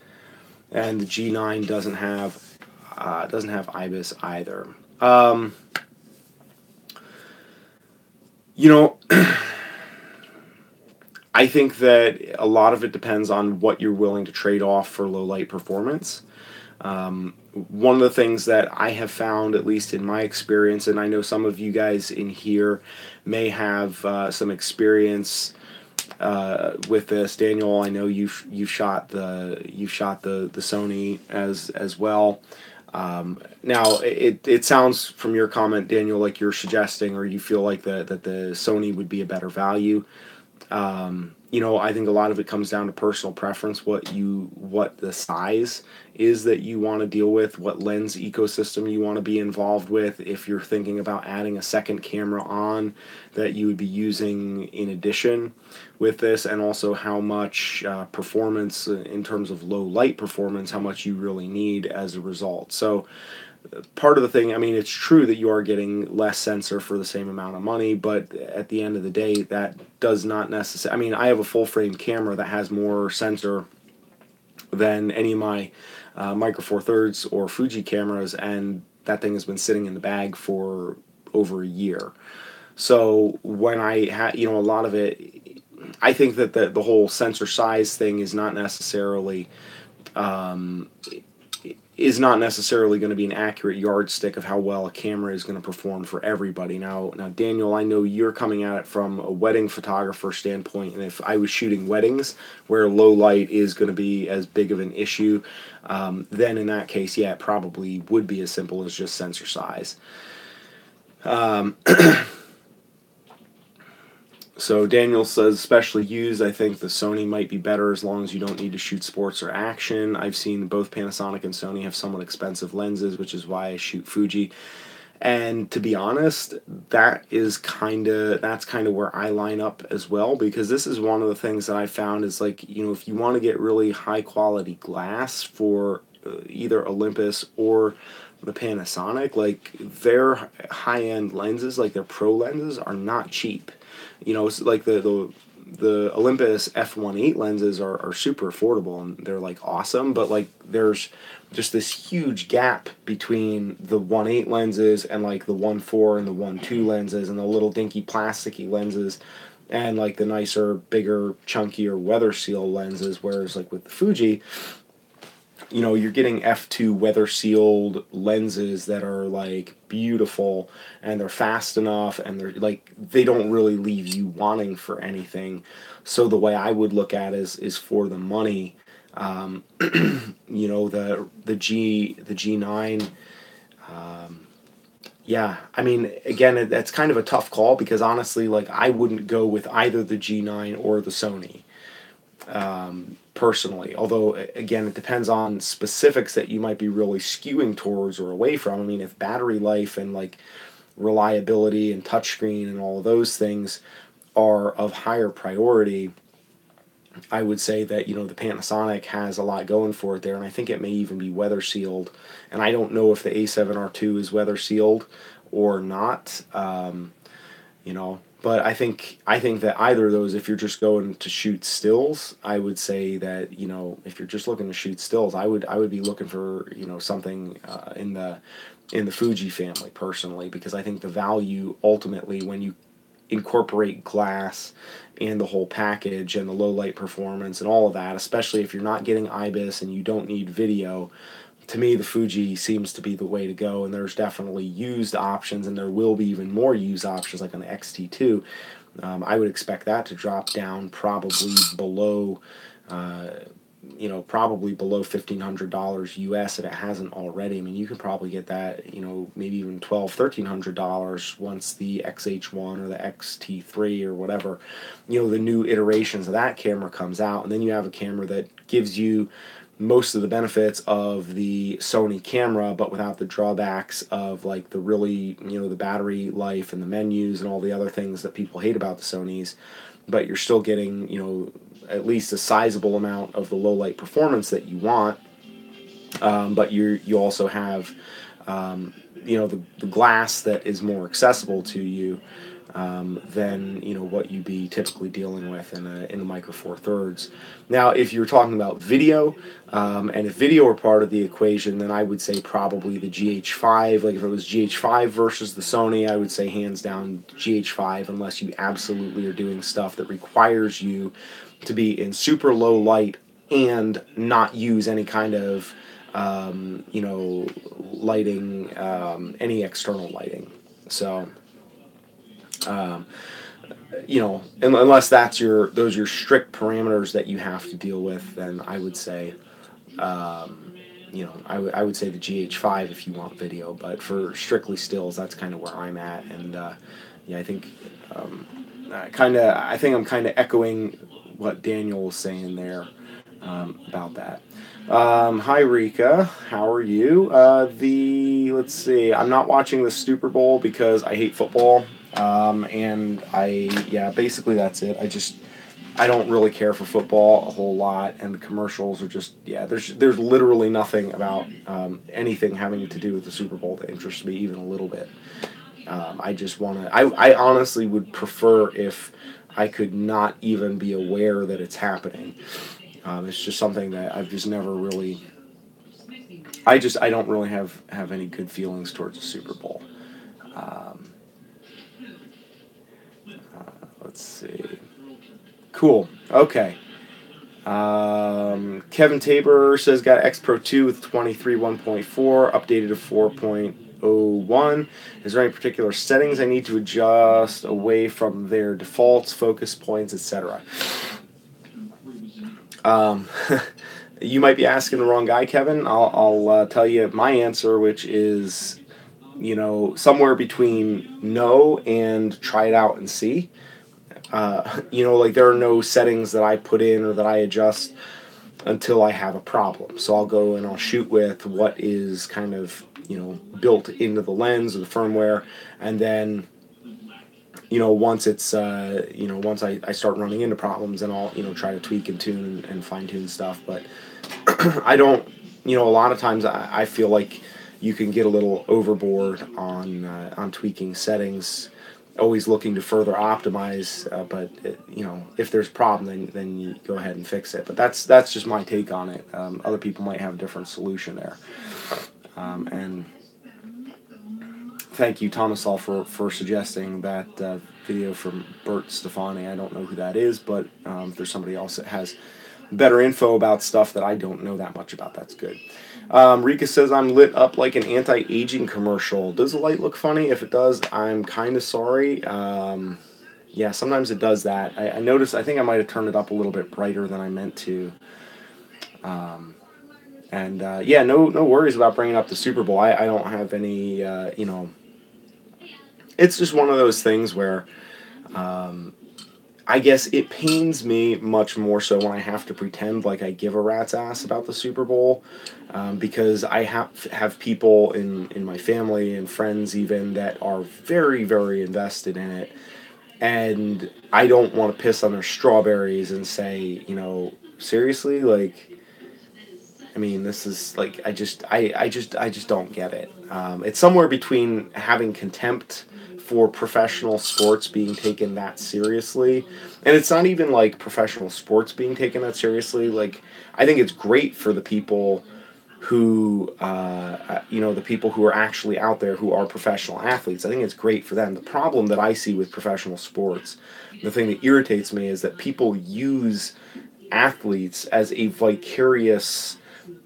and the G9 doesn't have IBIS either. I think that a lot of it depends on what you're willing to trade off for low light performance. One of the things that I have found, at least in my experience, and I know some of you guys in here may have some experience with this. Daniel, I know you shot the Sony as well. Now, it sounds from your comment, Daniel, like you're suggesting or you feel like that the Sony would be a better value. I think a lot of it comes down to personal preference, what the size is that you want to deal with, what lens ecosystem you want to be involved with. If you're thinking about adding a second camera on that you would be using in addition with this, and also how much performance in terms of low light performance, how much you really need as a result. So part of the thing, I mean, it's true that you are getting less sensor for the same amount of money, but at the end of the day, that does not necessarily. I mean, I have a full frame camera that has more sensor than any of my Micro Four Thirds or Fuji cameras, and that thing has been sitting in the bag for over a year. So when I had, a lot of it, I think that the whole sensor size thing is not necessarily going to be an accurate yardstick of how well a camera is going to perform for everybody. Now, Daniel, I know you're coming at it from a wedding photographer standpoint, and if I was shooting weddings where low light is going to be as big of an issue, then in that case, yeah, it probably would be as simple as just sensor size. So Daniel says, especially used, I think the Sony might be better as long as you don't need to shoot sports or action. I've seen both Panasonic and Sony have somewhat expensive lenses, which is why I shoot Fuji. And to be honest, that's kind of where I line up as well, because this is one of the things that I found is like, if you want to get really high quality glass for either Olympus or the Panasonic, like their high-end lenses, like their pro lenses, are not cheap. You know, like the Olympus f1.8 lenses are super affordable and they're like awesome, but like there's just this huge gap between the 1.8 lenses and like the 1.4 and the 1.2 lenses and the little dinky plasticky lenses and like the nicer, bigger, chunkier weather seal lenses. Whereas like with the Fuji, you know, you're getting f2 weather sealed lenses that are like beautiful and they're fast enough and they're like they don't really leave you wanting for anything. So the way I would look at it is for the money. um, you know, the G9. Yeah, I mean, again, that's kind of a tough call because honestly, like I wouldn't go with either the G9 or the Sony, personally. Although, again, it depends on specifics that you might be really skewing towards or away from. I mean, if battery life and like reliability and touchscreen and all of those things are of higher priority, I would say that, you know, the Panasonic has a lot going for it there, and I think it may even be weather sealed. And I don't know if the A7R2 is weather sealed or not. You know, but I think that either of those, if you're just going to shoot stills, I would say that, you know, if you're just looking to shoot stills, I would be looking for, you know, something in the Fuji family personally, because I think the value ultimately when you incorporate glass and the whole package and the low light performance and all of that, especially if you're not getting IBIS and you don't need video, to me the Fuji seems to be the way to go. And there's definitely used options, and there will be even more used options like on the XT2. I would expect that to drop down probably below, uh, you know, probably below $1,500 US if it hasn't already. I mean, you could probably get that, you know, maybe even $1,200-$1,300 once the XH1 or the XT3 or whatever, you know, the new iterations of that camera comes out, and then you have a camera that gives you most of the benefits of the Sony camera, but without the drawbacks of like the really, you know, the battery life and the menus and all the other things that people hate about the Sonys. But you're still getting, you know, at least a sizable amount of the low light performance that you want. But you also have, you know, the glass that is more accessible to you, than, you know, what you'd be typically dealing with in the Micro Four Thirds. Now, if you're talking about video, and if video were part of the equation, then I would say probably the GH5. Like if it was GH5 versus the Sony, I would say hands down GH5, unless you absolutely are doing stuff that requires you to be in super low light and not use any kind of, you know, lighting, any external lighting. So, you know, unless those are your strict parameters that you have to deal with, then I would say, you know, I would say the GH5 if you want video. But for strictly stills, that's kind of where I'm at. And yeah, I think, I think I'm kind of echoing what Daniel was saying there, about that. Hi Rika, how are you? Let's see, I'm not watching the Super Bowl because I hate football. And yeah, basically that's it. I don't really care for football a whole lot, and the commercials are just, yeah, there's literally nothing about, anything having to do with the Super Bowl that interests me even a little bit. I just want to, I honestly would prefer if I could not even be aware that it's happening. It's just something that I've just never really, I don't really have any good feelings towards the Super Bowl. Um, let's see. Cool. Okay. Kevin Tabor says got X Pro 2 with 23 1.4 updated to 4.01. Is there any particular settings I need to adjust away from their defaults, focus points, etc.? You might be asking the wrong guy, Kevin. I'll tell you my answer, which is, you know, somewhere between no and try it out and see. You know, like there are no settings that I put in or that I adjust until I have a problem. So I'll go and I'll shoot with what is kind of, you know, built into the lens or the firmware, and then, you know, once it's, you know, once I start running into problems, then I'll, you know, try to tweak and tune and fine tune stuff. But I don't, you know, a lot of times I feel like you can get a little overboard on tweaking settings, always looking to further optimize. But you know, if there's a problem, then you go ahead and fix it. But that's just my take on it. Other people might have a different solution there. And thank you, Tomislav, for suggesting that video from Bert Stefani. I don't know who that is, but if there's somebody else that has better info about stuff that I don't know that much about, that's good. Rika says, I'm lit up like an anti-aging commercial. Does the light look funny? If it does, I'm kind of sorry. Yeah, sometimes it does that. I noticed, I think I might have turned it up a little bit brighter than I meant to. Yeah, no worries about bringing up the Super Bowl. I don't have any, you know, it's just one of those things where I guess it pains me much more so when I have to pretend like I give a rat's ass about the Super Bowl, because I have people in my family and friends even that are very, very invested in it, and I don't want to piss on their strawberries and say, you know, seriously, like, I mean, this is like, I just don't get it. It's somewhere between having contempt for professional sports being taken that seriously, and it's not even like professional sports being taken that seriously. Like, I think it's great for the people who, you know, the people who are actually out there who are professional athletes. I think it's great for them. The problem that I see with professional sports, the thing that irritates me, is that people use athletes as a vicarious,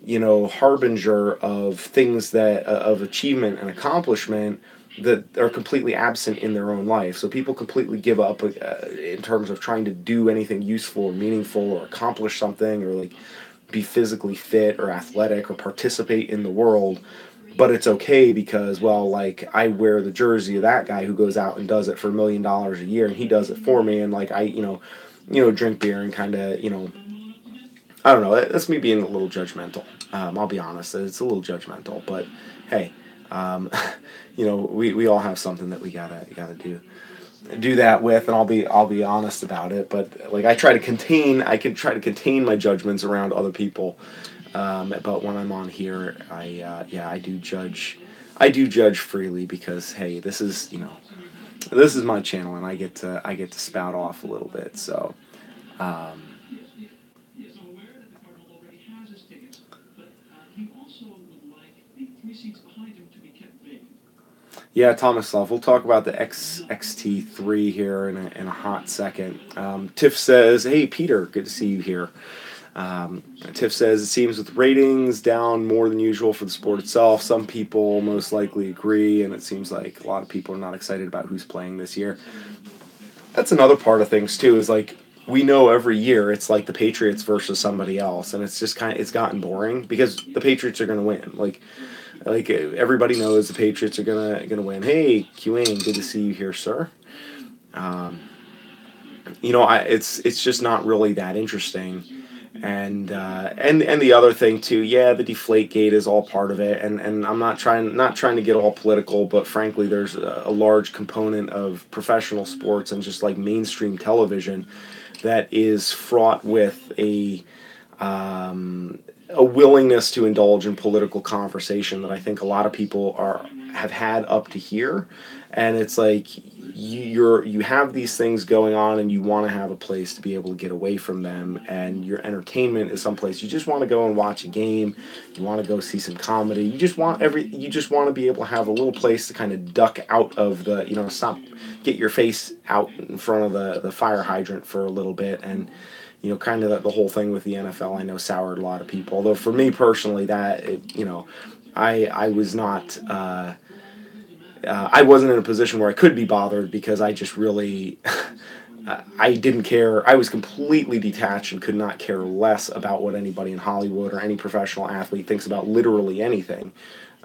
you know, harbinger of things that of achievement and accomplishment that are completely absent in their own life. So people completely give up in terms of trying to do anything useful or meaningful or accomplish something or like be physically fit or athletic or participate in the world. But it's okay because, well, like, I wear the jersey of that guy who goes out and does it for $1 million a year, and he does it for me, and like, I, you know, drink beer and kind of, you know, I don't know. That's me being a little judgmental. I'll be honest. It's a little judgmental, but hey, you know, we all have something that we gotta do that with, and I'll be honest about it. But like, I can try to contain my judgments around other people. But when I'm on here, yeah, I do judge freely because, hey, this is, you know, this is my channel, and I get to spout off a little bit. So. Yeah, Tomislav, we'll talk about the XT3 here in a hot second. Tiff says, hey, Peter, good to see you here. Tiff says, it seems with ratings down more than usual for the sport itself, some people most likely agree, and it seems like a lot of people are not excited about who's playing this year. That's another part of things, too, is like, we know every year it's like the Patriots versus somebody else, and it's just it's gotten boring because the Patriots are going to win. Like everybody knows the Patriots are gonna win. Hey, QAing, good to see you here, sir. You know, it's just not really that interesting. And the other thing too, yeah, the Deflate Gate is all part of it, and I'm not trying to get all political, but frankly, there's a large component of professional sports and just like mainstream television that is fraught with a willingness to indulge in political conversation that I think a lot of people have had up to here, and it's like you have these things going on, and you want to have a place to be able to get away from them, and your entertainment is someplace you just want to go and watch a game, you want to go see some comedy, you just want to be able to have a little place to kind of duck out of the, you know, get your face out in front of the fire hydrant for a little bit. And you know, kind of the whole thing with the NFL, I know soured a lot of people. Although for me personally, you know, I was not, I wasn't in a position where I could be bothered because I just really, I didn't care. I was completely detached and could not care less about what anybody in Hollywood or any professional athlete thinks about literally anything.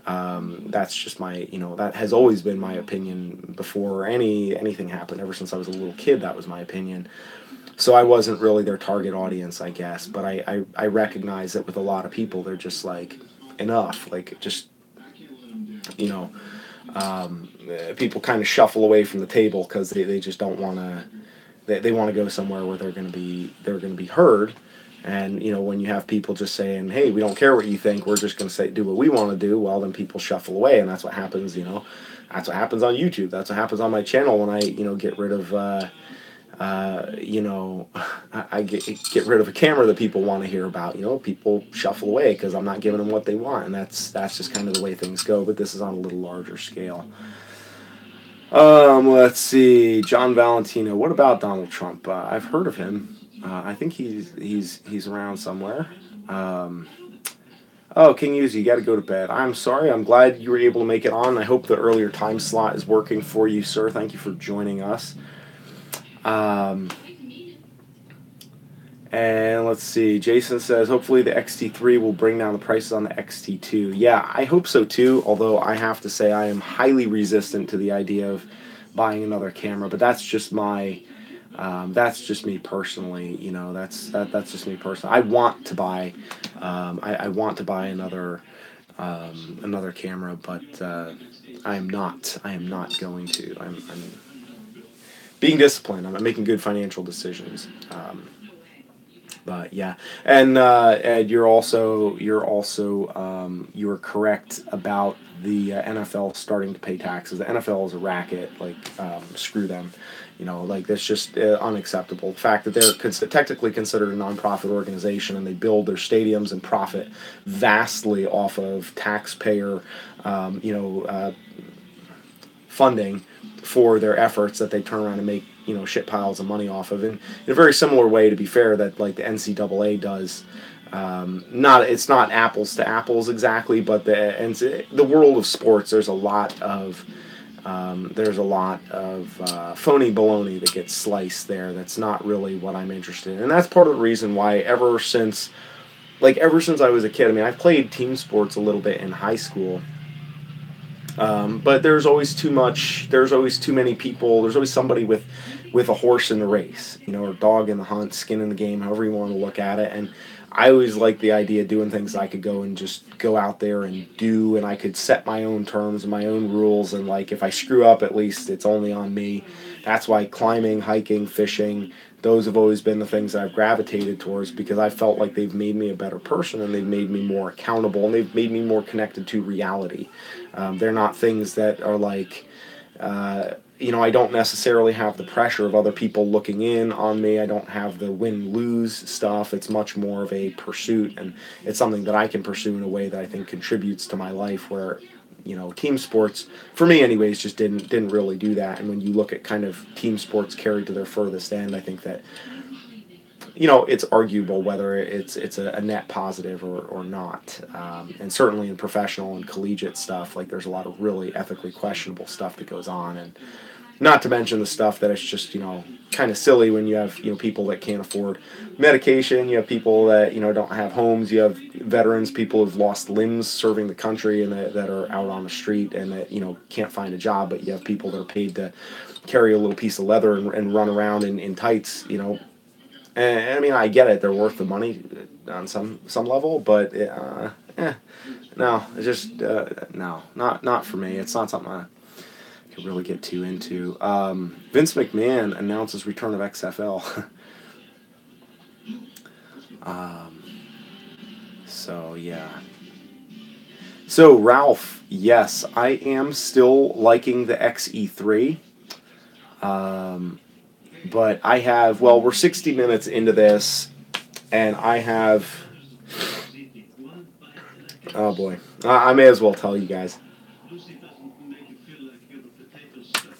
That's just my, you know, that has always been my opinion before anything happened. Ever since I was a little kid, that was my opinion. So I wasn't really their target audience, I guess. But I recognize that with a lot of people, they're just like, enough. Like, just, you know, people kind of shuffle away from the table because they just don't want to. They want to go somewhere where they're going to be heard. And, you know, when you have people just saying, hey, we don't care what you think, we're just going to say do what we want to do, well, then people shuffle away, and that's what happens, you know. That's what happens on YouTube. That's what happens on my channel when I, you know, get rid of, you know, I get rid of a camera that people want to hear about. You know, people shuffle away because I'm not giving them what they want, and that's just kind of the way things go. But this is on a little larger scale. Let's see, John Valentino. What about Donald Trump? I've heard of him. I think he's around somewhere. Oh, King Yuzi, you got to go to bed. I'm sorry. I'm glad you were able to make it on. I hope the earlier time slot is working for you, sir. Thank you for joining us. And let's see. Jason says, hopefully the XT3 will bring down the prices on the XT2. Yeah, I hope so too, although I have to say I am highly resistant to the idea of buying another camera, but that's just my... that's just me personally, you know. That's just me personally. I want to buy, I want to buy another camera, but I am not. I am not going to. I'm being disciplined. I'm making good financial decisions. But yeah, and Ed, you are correct about the NFL starting to pay taxes. The NFL is a racket. Like, screw them. You know, like, that's just unacceptable. The fact that they're technically considered a nonprofit organization and they build their stadiums and profit vastly off of taxpayer, you know, funding for their efforts that they turn around and make, you know, shit piles of money off of. And in a very similar way, to be fair, that like the NCAA does. It's not apples to apples exactly, but the world of sports, there's a lot of phony baloney that gets sliced there. That's not really what I'm interested in, and that's part of the reason why ever since I was a kid. I mean, I played team sports a little bit in high school. But there's always too much. There's always too many people. There's always somebody with a horse in the race, you know, or dog in the hunt, skin in the game, however you want to look at it. And I always liked the idea of doing things I could go and just go out there and do, and I could set my own terms and my own rules. And like, if I screw up, at least it's only on me. That's why climbing, hiking, fishing, those have always been the things that I've gravitated towards, because I felt like they've made me a better person, and they've made me more accountable, and they've made me more connected to reality. They're not things that are like, you know, I don't necessarily have the pressure of other people looking in on me. I don't have the win-lose stuff. It's much more of a pursuit, and it's something that I can pursue in a way that I think contributes to my life, where, you know, team sports, for me anyways, just didn't really do that. And when you look at kind of team sports carried to their furthest end, I think that, you know, it's arguable whether it's a net positive or not. And certainly in professional and collegiate stuff, like, there's a lot of really ethically questionable stuff that goes on, and not to mention the stuff that it's just, you know, kind of silly when you have, you know, people that can't afford medication, you have people that, you know, don't have homes, you have veterans, people who've lost limbs serving the country and that are out on the street and that, you know, can't find a job, but you have people that are paid to carry a little piece of leather and run around in tights, you know. And I mean, I get it, they're worth the money on some level, but no, it's just no, not for me. It's not something I could really get too into. Vince McMahon announces return of XFL. So yeah. So Ralph, yes, I am still liking the XE3. But I have, well, we're 60 minutes into this, and I have, oh boy, I may as well tell you guys.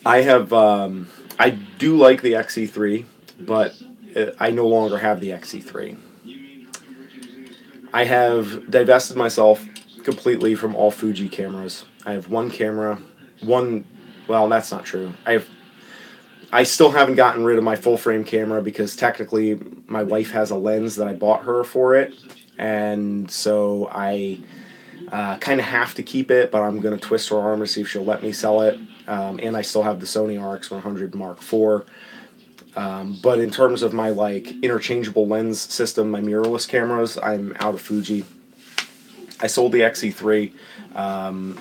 I have, I do like the XE3, but I no longer have the XE3. I have divested myself completely from all Fuji cameras. I have one camera, well, that's not true. I still haven't gotten rid of my full-frame camera because technically my wife has a lens that I bought her for it, and so I kind of have to keep it, but I'm going to twist her arm to see if she'll let me sell it. And I still have the Sony RX100 Mark IV. But in terms of my like interchangeable lens system, my mirrorless cameras, I'm out of Fuji. I sold the XE3,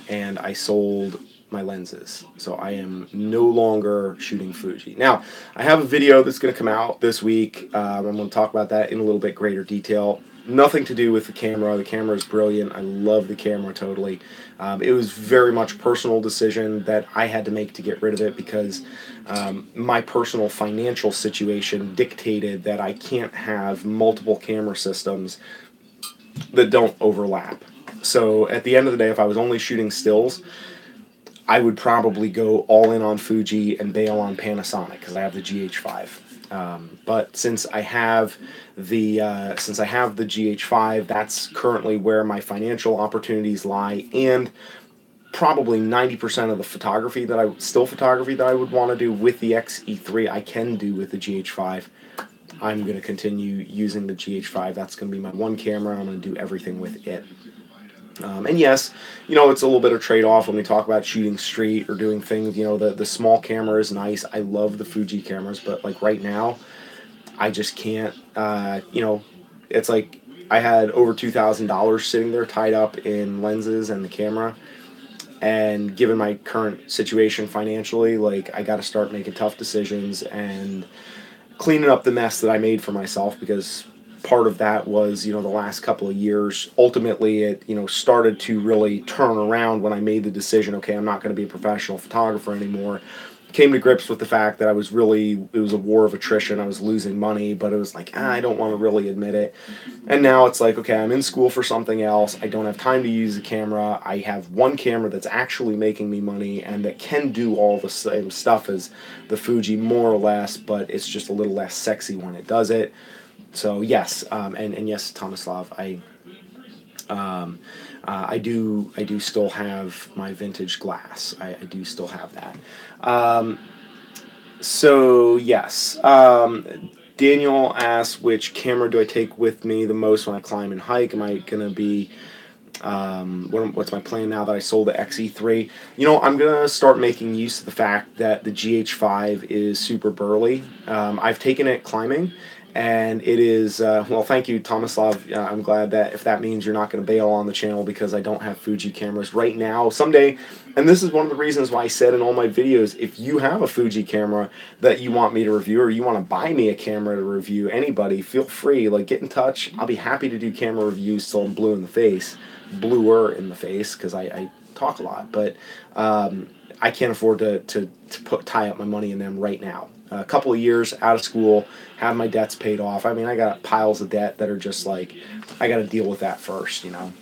and I sold my lenses. So I am no longer shooting Fuji. Now, I have a video that's going to come out this week. I'm going to talk about that in a little bit greater detail. Nothing to do with the camera. The camera is brilliant. I love the camera totally. It was very much a personal decision that I had to make to get rid of it because my personal financial situation dictated that I can't have multiple camera systems that don't overlap. So at the end of the day, if I was only shooting stills, I would probably go all in on Fuji and bail on Panasonic because I have the GH5. But since I have the GH5, that's currently where my financial opportunities lie, and probably 90% of the photography that I would want to do with the XE3 I can do with the GH5. I'm going to continue using the GH5. That's going to be my one camera. I'm going to do everything with it. And yes, you know, it's a little bit of trade-off when we talk about shooting street or doing things. You know, the small camera is nice. I love the Fuji cameras, but like right now, I just can't. You know, it's like I had over $2,000 sitting there tied up in lenses and the camera. And given my current situation financially, like I got to start making tough decisions and cleaning up the mess that I made for myself, because part of that was, you know, the last couple of years. Ultimately, it, you know, started to really turn around when I made the decision, okay, I'm not going to be a professional photographer anymore. Came to grips with the fact that it was a war of attrition. I was losing money, but it was like, I don't want to really admit it. And now it's like, okay, I'm in school for something else. I don't have time to use the camera. I have one camera that's actually making me money and that can do all the same stuff as the Fuji, more or less, but it's just a little less sexy when it does it. So yes, and yes, Tomislav, I do still have my vintage glass. I do still have that. So yes, Daniel asks, which camera do I take with me the most when I climb and hike? Am I gonna be what's my plan now that I sold the XE3? You know, I'm gonna start making use of the fact that the GH5 is super burly. I've taken it climbing, and it is, well, thank you, Tomislav. I'm glad that if that means you're not going to bail on the channel because I don't have Fuji cameras right now. Someday, and this is one of the reasons why I said in all my videos, if you have a Fuji camera that you want me to review, or you want to buy me a camera to review, anybody, feel free, like, get in touch. I'll be happy to do camera reviews till I'm bluer in the face, because I talk a lot, but I can't afford to tie up my money in them right now. A couple of years out of school, have my debts paid off. I mean, I got piles of debt that are just like, I got to deal with that first, you know.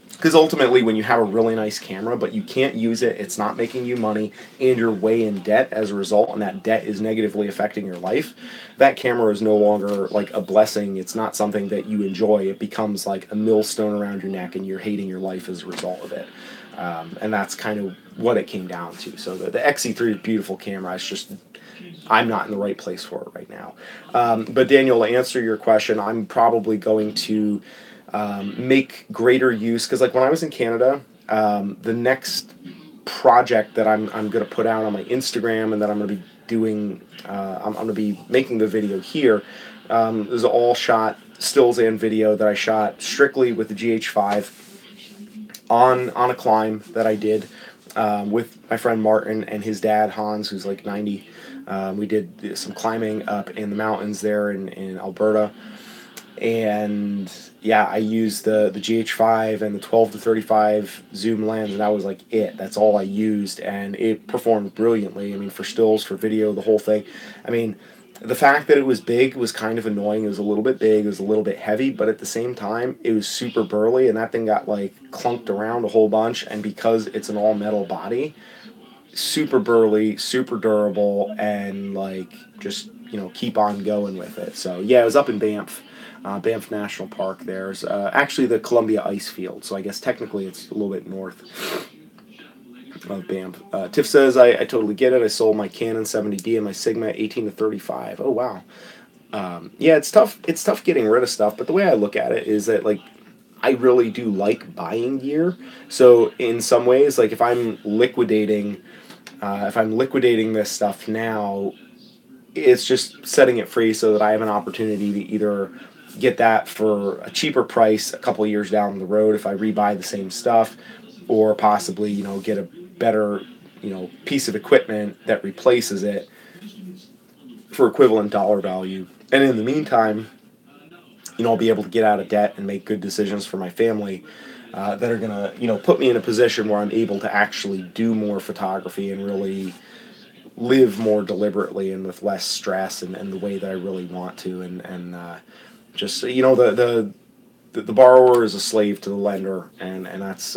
Because ultimately, when you have a really nice camera, but you can't use it, it's not making you money, and you're way in debt as a result, and that debt is negatively affecting your life, that camera is no longer like a blessing. It's not something that you enjoy. It becomes like a millstone around your neck, and you're hating your life as a result of it. And that's kind of what it came down to. So the XE3 is a beautiful camera. It's just, I'm not in the right place for it right now. But Daniel, to answer your question, I'm probably going to make greater use, because like when I was in Canada, the next project that I'm going to put out on my Instagram and that I'm going to be doing, I'm going to be making the video here, is all shot stills and video that I shot strictly with the GH5 on a climb that I did with my friend Martin and his dad Hans, who's like 90. We did some climbing up in the mountains there in Alberta, and yeah, I used the GH5 and the 12-35 zoom lens, and that was like it. That's all I used, and it performed brilliantly. I mean, for stills, for video, the whole thing. I mean, the fact that it was big was kind of annoying. It was a little bit big, it was a little bit heavy, but at the same time, it was super burly, and that thing got like clunked around a whole bunch, and because it's an all-metal body, super burly, super durable, and like just, you know, keep on going with it. So yeah, it was up in Banff. Banff National Park. There's actually the Columbia Ice Field, so I guess technically it's a little bit north of Banff. Tiff says, I totally get it. I sold my Canon 70D and my Sigma 18-35. Oh wow. Yeah, it's tough. It's tough getting rid of stuff, but the way I look at it is that, like, I really do like buying gear. So in some ways, like if I'm liquidating this stuff now, it's just setting it free so that I have an opportunity to either get that for a cheaper price a couple of years down the road if I rebuy the same stuff, or possibly, you know, get a better piece of equipment that replaces it for equivalent dollar value. And in the meantime, I'll be able to get out of debt and make good decisions for my family that are going to, put me in a position where I'm able to actually do more photography and really live more deliberately and with less stress and the way that I really want to. And just, the borrower is a slave to the lender. And that's,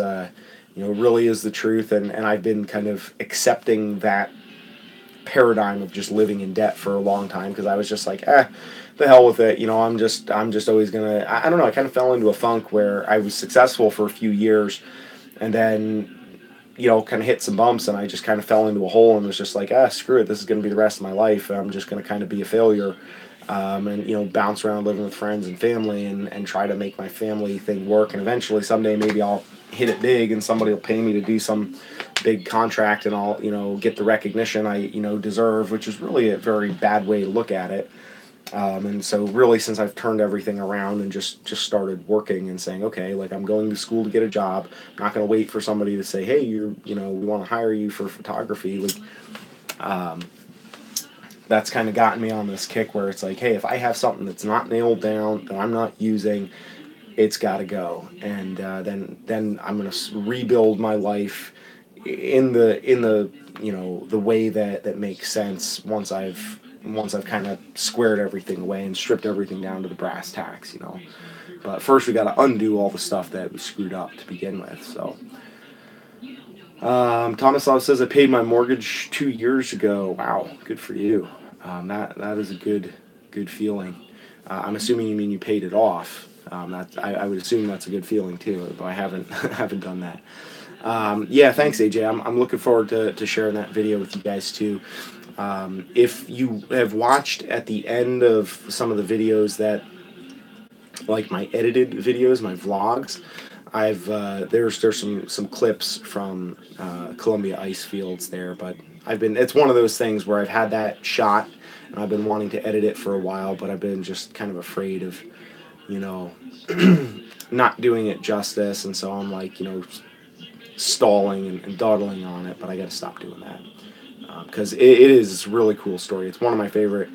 really is the truth. And I've been kind of accepting that paradigm of just living in debt for a long time, because I was just like, the hell with it. I'm just always gonna. I don't know. I kind of fell into a funk where I was successful for a few years, and then kind of hit some bumps, and I just kind of fell into a hole and was just like, screw it. This is gonna be the rest of my life. I'm just gonna kind of be a failure, and bounce around living with friends and family, and try to make my family thing work. And eventually, someday, maybe I'll hit it big, and somebody will pay me to do some big contract, and I'll get the recognition I deserve, which is really a very bad way to look at it. And so really, since I've turned everything around and just started working and saying, okay, like, I'm going to school to get a job. I'm not going to wait for somebody to say, hey, we want to hire you for photography. That's kind of gotten me on this kick where it's like, hey, if I have something that's not nailed down, that I'm not using, it's got to go. And then I'm going to rebuild my life in the the way that makes sense once I've kind of squared everything away and stripped everything down to the brass tacks. But first we got to undo all the stuff that we screwed up to begin with. So Tomislav says, I paid my mortgage 2 years ago. Wow, good for you. That is a good feeling. I'm assuming you mean you paid it off. I would assume that's a good feeling too, but I haven't done that. Yeah, thanks, AJ. I'm looking forward to sharing that video with you guys too. If you have watched at the end of some of the videos that, like my edited videos, my vlogs, I've there's some clips from Columbia ice fields there, but it's one of those things where I've had that shot and I've been wanting to edit it for a while, but I've been just kind of afraid of not doing it justice, and so I'm like stalling and dawdling on it, but I got to stop doing that, because it is a really cool story. It's one of my favorite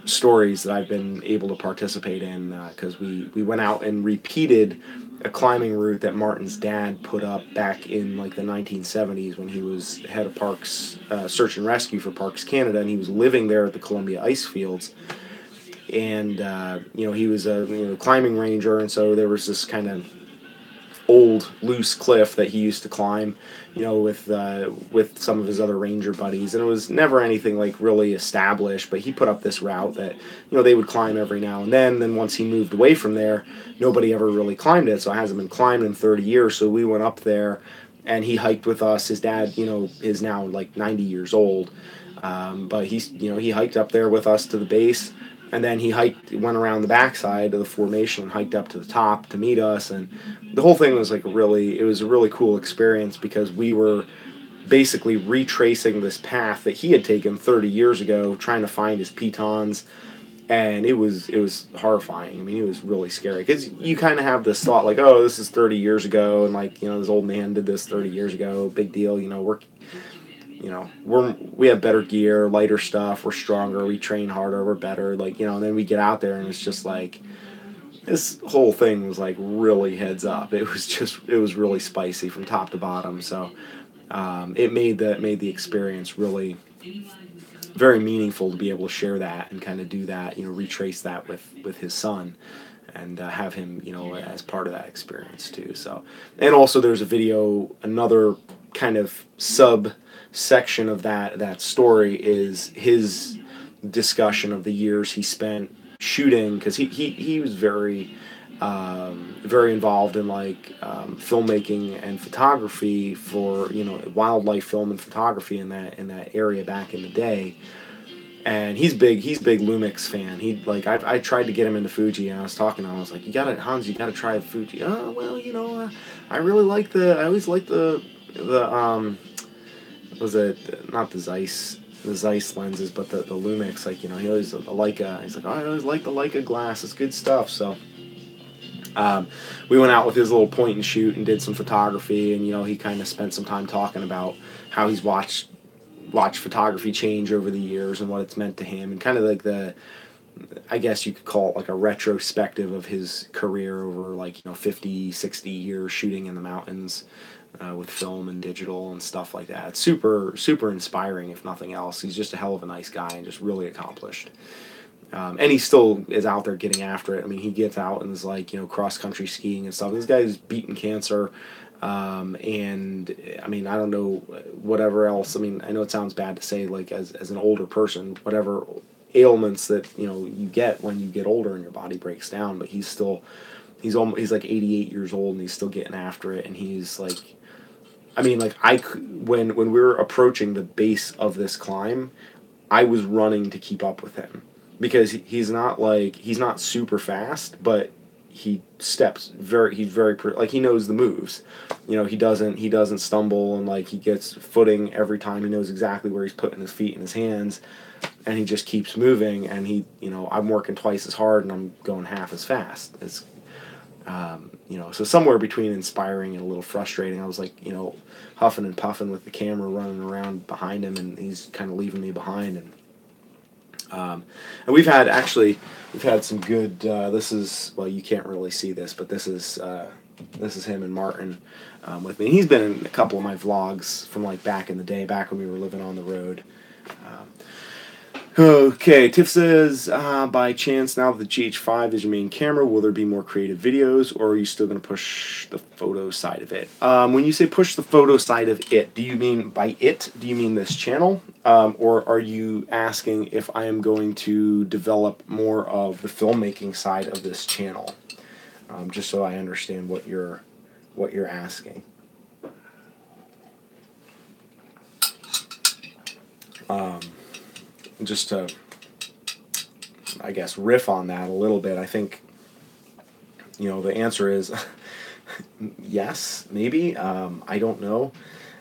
stories that I've been able to participate in, because we went out and repeated a climbing route that Martin's dad put up back in like the 1970s when he was head of Parks Search and Rescue for Parks Canada, and he was living there at the Columbia ice fields. And he was a climbing ranger, and so there was this kind of old loose cliff that he used to climb, with some of his other ranger buddies, and it was never anything like really established, but he put up this route that they would climb every now and then once he moved away from there, nobody ever really climbed it, so it hasn't been climbed in 30 years. So we went up there and he hiked with us. His dad is now like 90 years old, but he hiked up there with us to the base. And then he went around the backside of the formation and hiked up to the top to meet us. And the whole thing was it was a really cool experience, because we were basically retracing this path that he had taken 30 years ago, trying to find his pitons. And it was horrifying. I mean, it was really scary, because you kind of have this thought like, oh, this is 30 years ago, and like, this old man did this 30 years ago, big deal. We have better gear, lighter stuff, we're stronger, we train harder, we're better, and then we get out there and it's just like, this whole thing was like really heads up. It was really spicy from top to bottom. So it made the experience really very meaningful to be able to share that and kind of do that, retrace that with his son, and have him, as part of that experience too. So, and also there's a video, another kind of section of that story is his discussion of the years he spent shooting, because he was very involved in filmmaking and photography for wildlife film and photography in that area back in the day. And he's big Lumix fan. I tried to get him into Fuji, and I was talking to him, I was like, Hans, you gotta try Fuji. Oh, well, I always liked the was it not the Zeiss lenses, but the Lumix, he always, the Leica, he's like, oh, I always like the Leica glass, it's good stuff. So we went out with his little point and shoot and did some photography, and he kind of spent some time talking about how he's watched watch photography change over the years and what it's meant to him, and kind of like I guess you could call it like a retrospective of his career over like, 50, 60 years shooting in the mountains with film and digital and stuff like that. It's super, super inspiring, if nothing else. He's just a hell of a nice guy and just really accomplished. And he still is out there getting after it. I mean, he gets out and is like, cross-country skiing and stuff. This guy's beaten cancer. And, I mean, I don't know whatever else. I mean, I know it sounds bad to say, like, as an older person, whatever ailments that, you get when you get older and your body breaks down. But he's like 88 years old and he's still getting after it. And he's, like, I mean, like, when we were approaching the base of this climb, I was running to keep up with him. Because he's not super fast, but he steps he's very like, he knows the moves. He doesn't stumble, and like, he gets footing every time. He knows exactly where he's putting his feet and his hands, and he just keeps moving. And I'm working twice as hard and I'm going half as fast. It's so somewhere between inspiring and a little frustrating. I was like, huffing and puffing with the camera running around behind him, and he's kind of leaving me behind. And we've had some good. This is, well, you can't really see this, but this is him and Martin with me. And he's been in a couple of my vlogs from like back in the day, back when we were living on the road. Okay, Tiff says, by chance, now that the GH5 is your main camera, will there be more creative videos, or are you still going to push the photo side of it? When you say push the photo side of it, do you mean this channel? Or are you asking if I am going to develop more of the filmmaking side of this channel? Just so I understand what you're asking. Just to, I guess, riff on that a little bit, I think, the answer is yes, maybe. I don't know.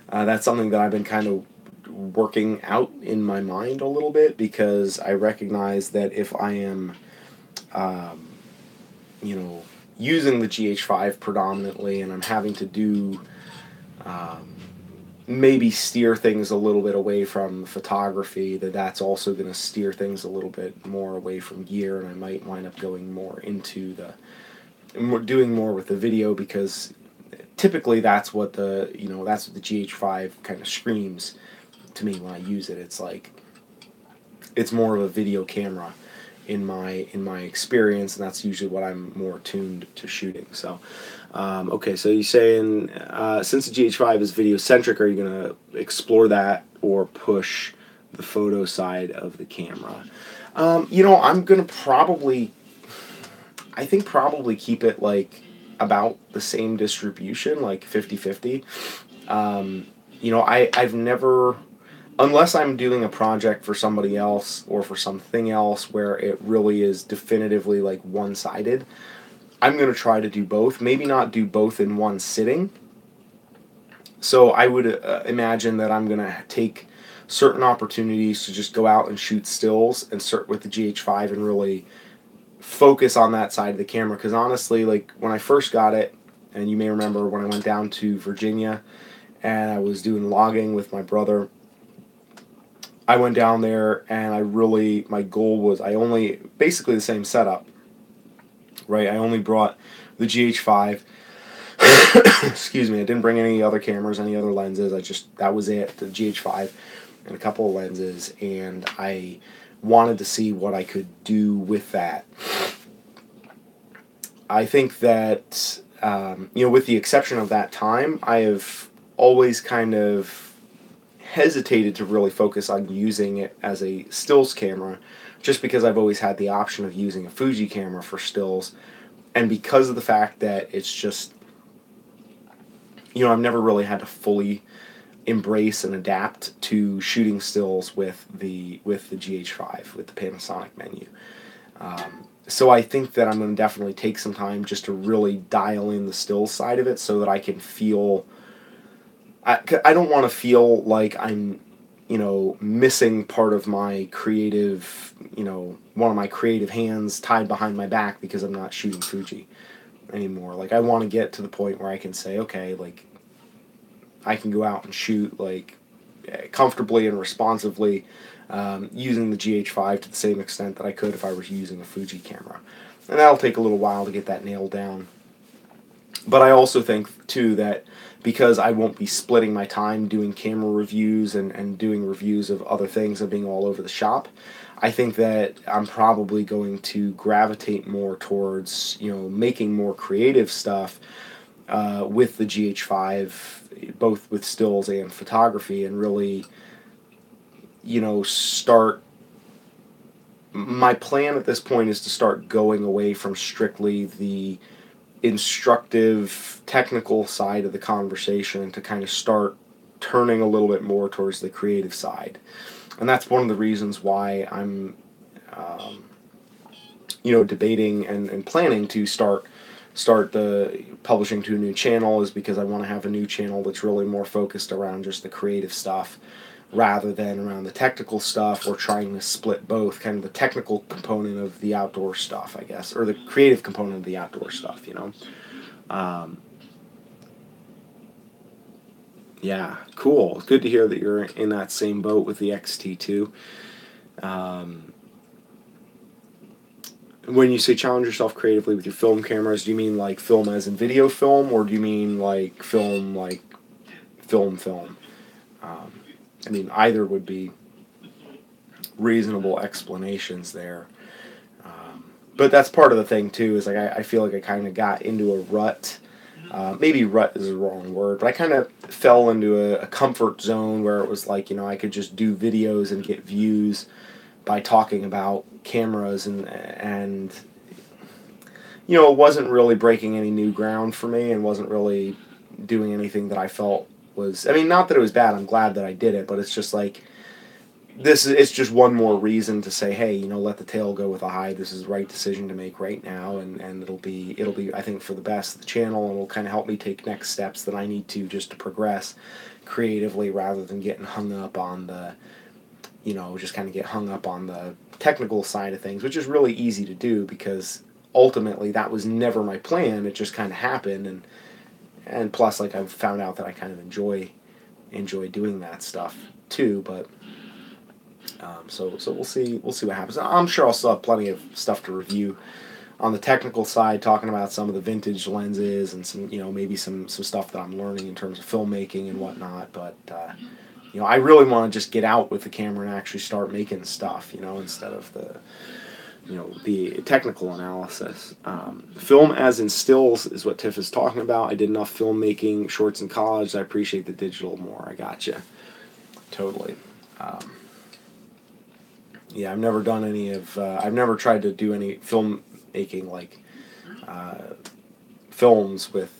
That's something that I've been kind of working out in my mind a little bit, because I recognize that if I am, using the GH5 predominantly, and I'm having to do maybe steer things a little bit away from photography, that's also going to steer things a little bit more away from gear, and I might wind up going more into doing more with the video, because typically that's what the GH5 kind of screams to me when I use it. It's like, it's more of a video camera in my experience, and that's usually what I'm more tuned to shooting. So okay, so you're saying, since the GH5 is video-centric, are you going to explore that or push the photo side of the camera? I'm going to probably keep it like about the same distribution, like 50-50. I've never, unless I'm doing a project for somebody else or for something else where it really is definitively like one-sided, I'm going to try to do both. Maybe not do both in one sitting. So I would imagine that I'm going to take certain opportunities to just go out and shoot stills and start with the GH5 and really focus on that side of the camera. Because honestly, like, when I first got it, and you may remember when I went down to Virginia and I was doing logging with my brother, I went down there and my goal was, basically the same setup. Right, I only brought the GH5. Excuse me, I didn't bring any other cameras, any other lenses. That was it, the GH5 and a couple of lenses, and I wanted to see what I could do with that. I think that, with the exception of that time, I have always kind of hesitated to really focus on using it as a stills camera, just because I've always had the option of using a Fuji camera for stills, and because of the fact that it's just, I've never really had to fully embrace and adapt to shooting stills with the GH5, with the Panasonic menu. So I think that I'm going to definitely take some time just to really dial in the stills side of it, so that I can feel, I don't want to feel like I'm, missing part of my creative, one of my creative hands tied behind my back because I'm not shooting Fuji anymore. Like, I want to get to the point where I can say, okay, like, I can go out and shoot, like, comfortably and responsively using the GH5 to the same extent that I could if I was using a Fuji camera. And that'll take a little while to get that nailed down. But I also think, too, that because I won't be splitting my time doing camera reviews and doing reviews of other things and being all over the shop, I think that I'm probably going to gravitate more towards, making more creative stuff with the GH5, both with stills and photography, and really, start. My plan at this point is to start going away from strictly the instructive technical side of the conversation and to kind of start turning a little bit more towards the creative side. And that's one of the reasons why I'm debating and planning to start the publishing to a new channel, is because I want to have a new channel that's really more focused around just the creative stuff rather than around the technical stuff, or trying to split both, kind of the technical component of the outdoor stuff, I guess, or the creative component of the outdoor stuff, Yeah, cool. Good to hear that you're in that same boat with the XT2. When you say challenge yourself creatively with your film cameras, do you mean like film as in video film, or do you mean like film film? I mean, either would be reasonable explanations there. But that's part of the thing, too, is like I feel like I kind of got into a rut. Maybe rut is the wrong word, but I kind of fell into a comfort zone where it was like, I could just do videos and get views by talking about cameras, and it wasn't really breaking any new ground for me, and wasn't really doing anything that I felt was, I mean, not that it was bad, I'm glad that I did it, but it's just like, it's just one more reason to say, hey, let the tail go with the hide. This is the right decision to make right now, and it'll be, I think, for the best of the channel, and will kind of help me take next steps that I need to just to progress creatively, rather than getting hung up on the, just kind of get hung up on the technical side of things, which is really easy to do, because ultimately that was never my plan. It just kind of happened, and plus, like, I've found out that I kind of enjoy doing that stuff too. But so we'll see what happens. I'm sure I'll still have plenty of stuff to review on the technical side, talking about some of the vintage lenses and some, maybe some stuff that I'm learning in terms of filmmaking and whatnot. But I really want to just get out with the camera and actually start making stuff, instead of the technical analysis. Film as in stills is what Tiff is talking about. I did enough filmmaking shorts in college. I appreciate the digital more. I gotcha. Totally. Yeah, I've never done any of, I've never tried to do any filmmaking, like, films with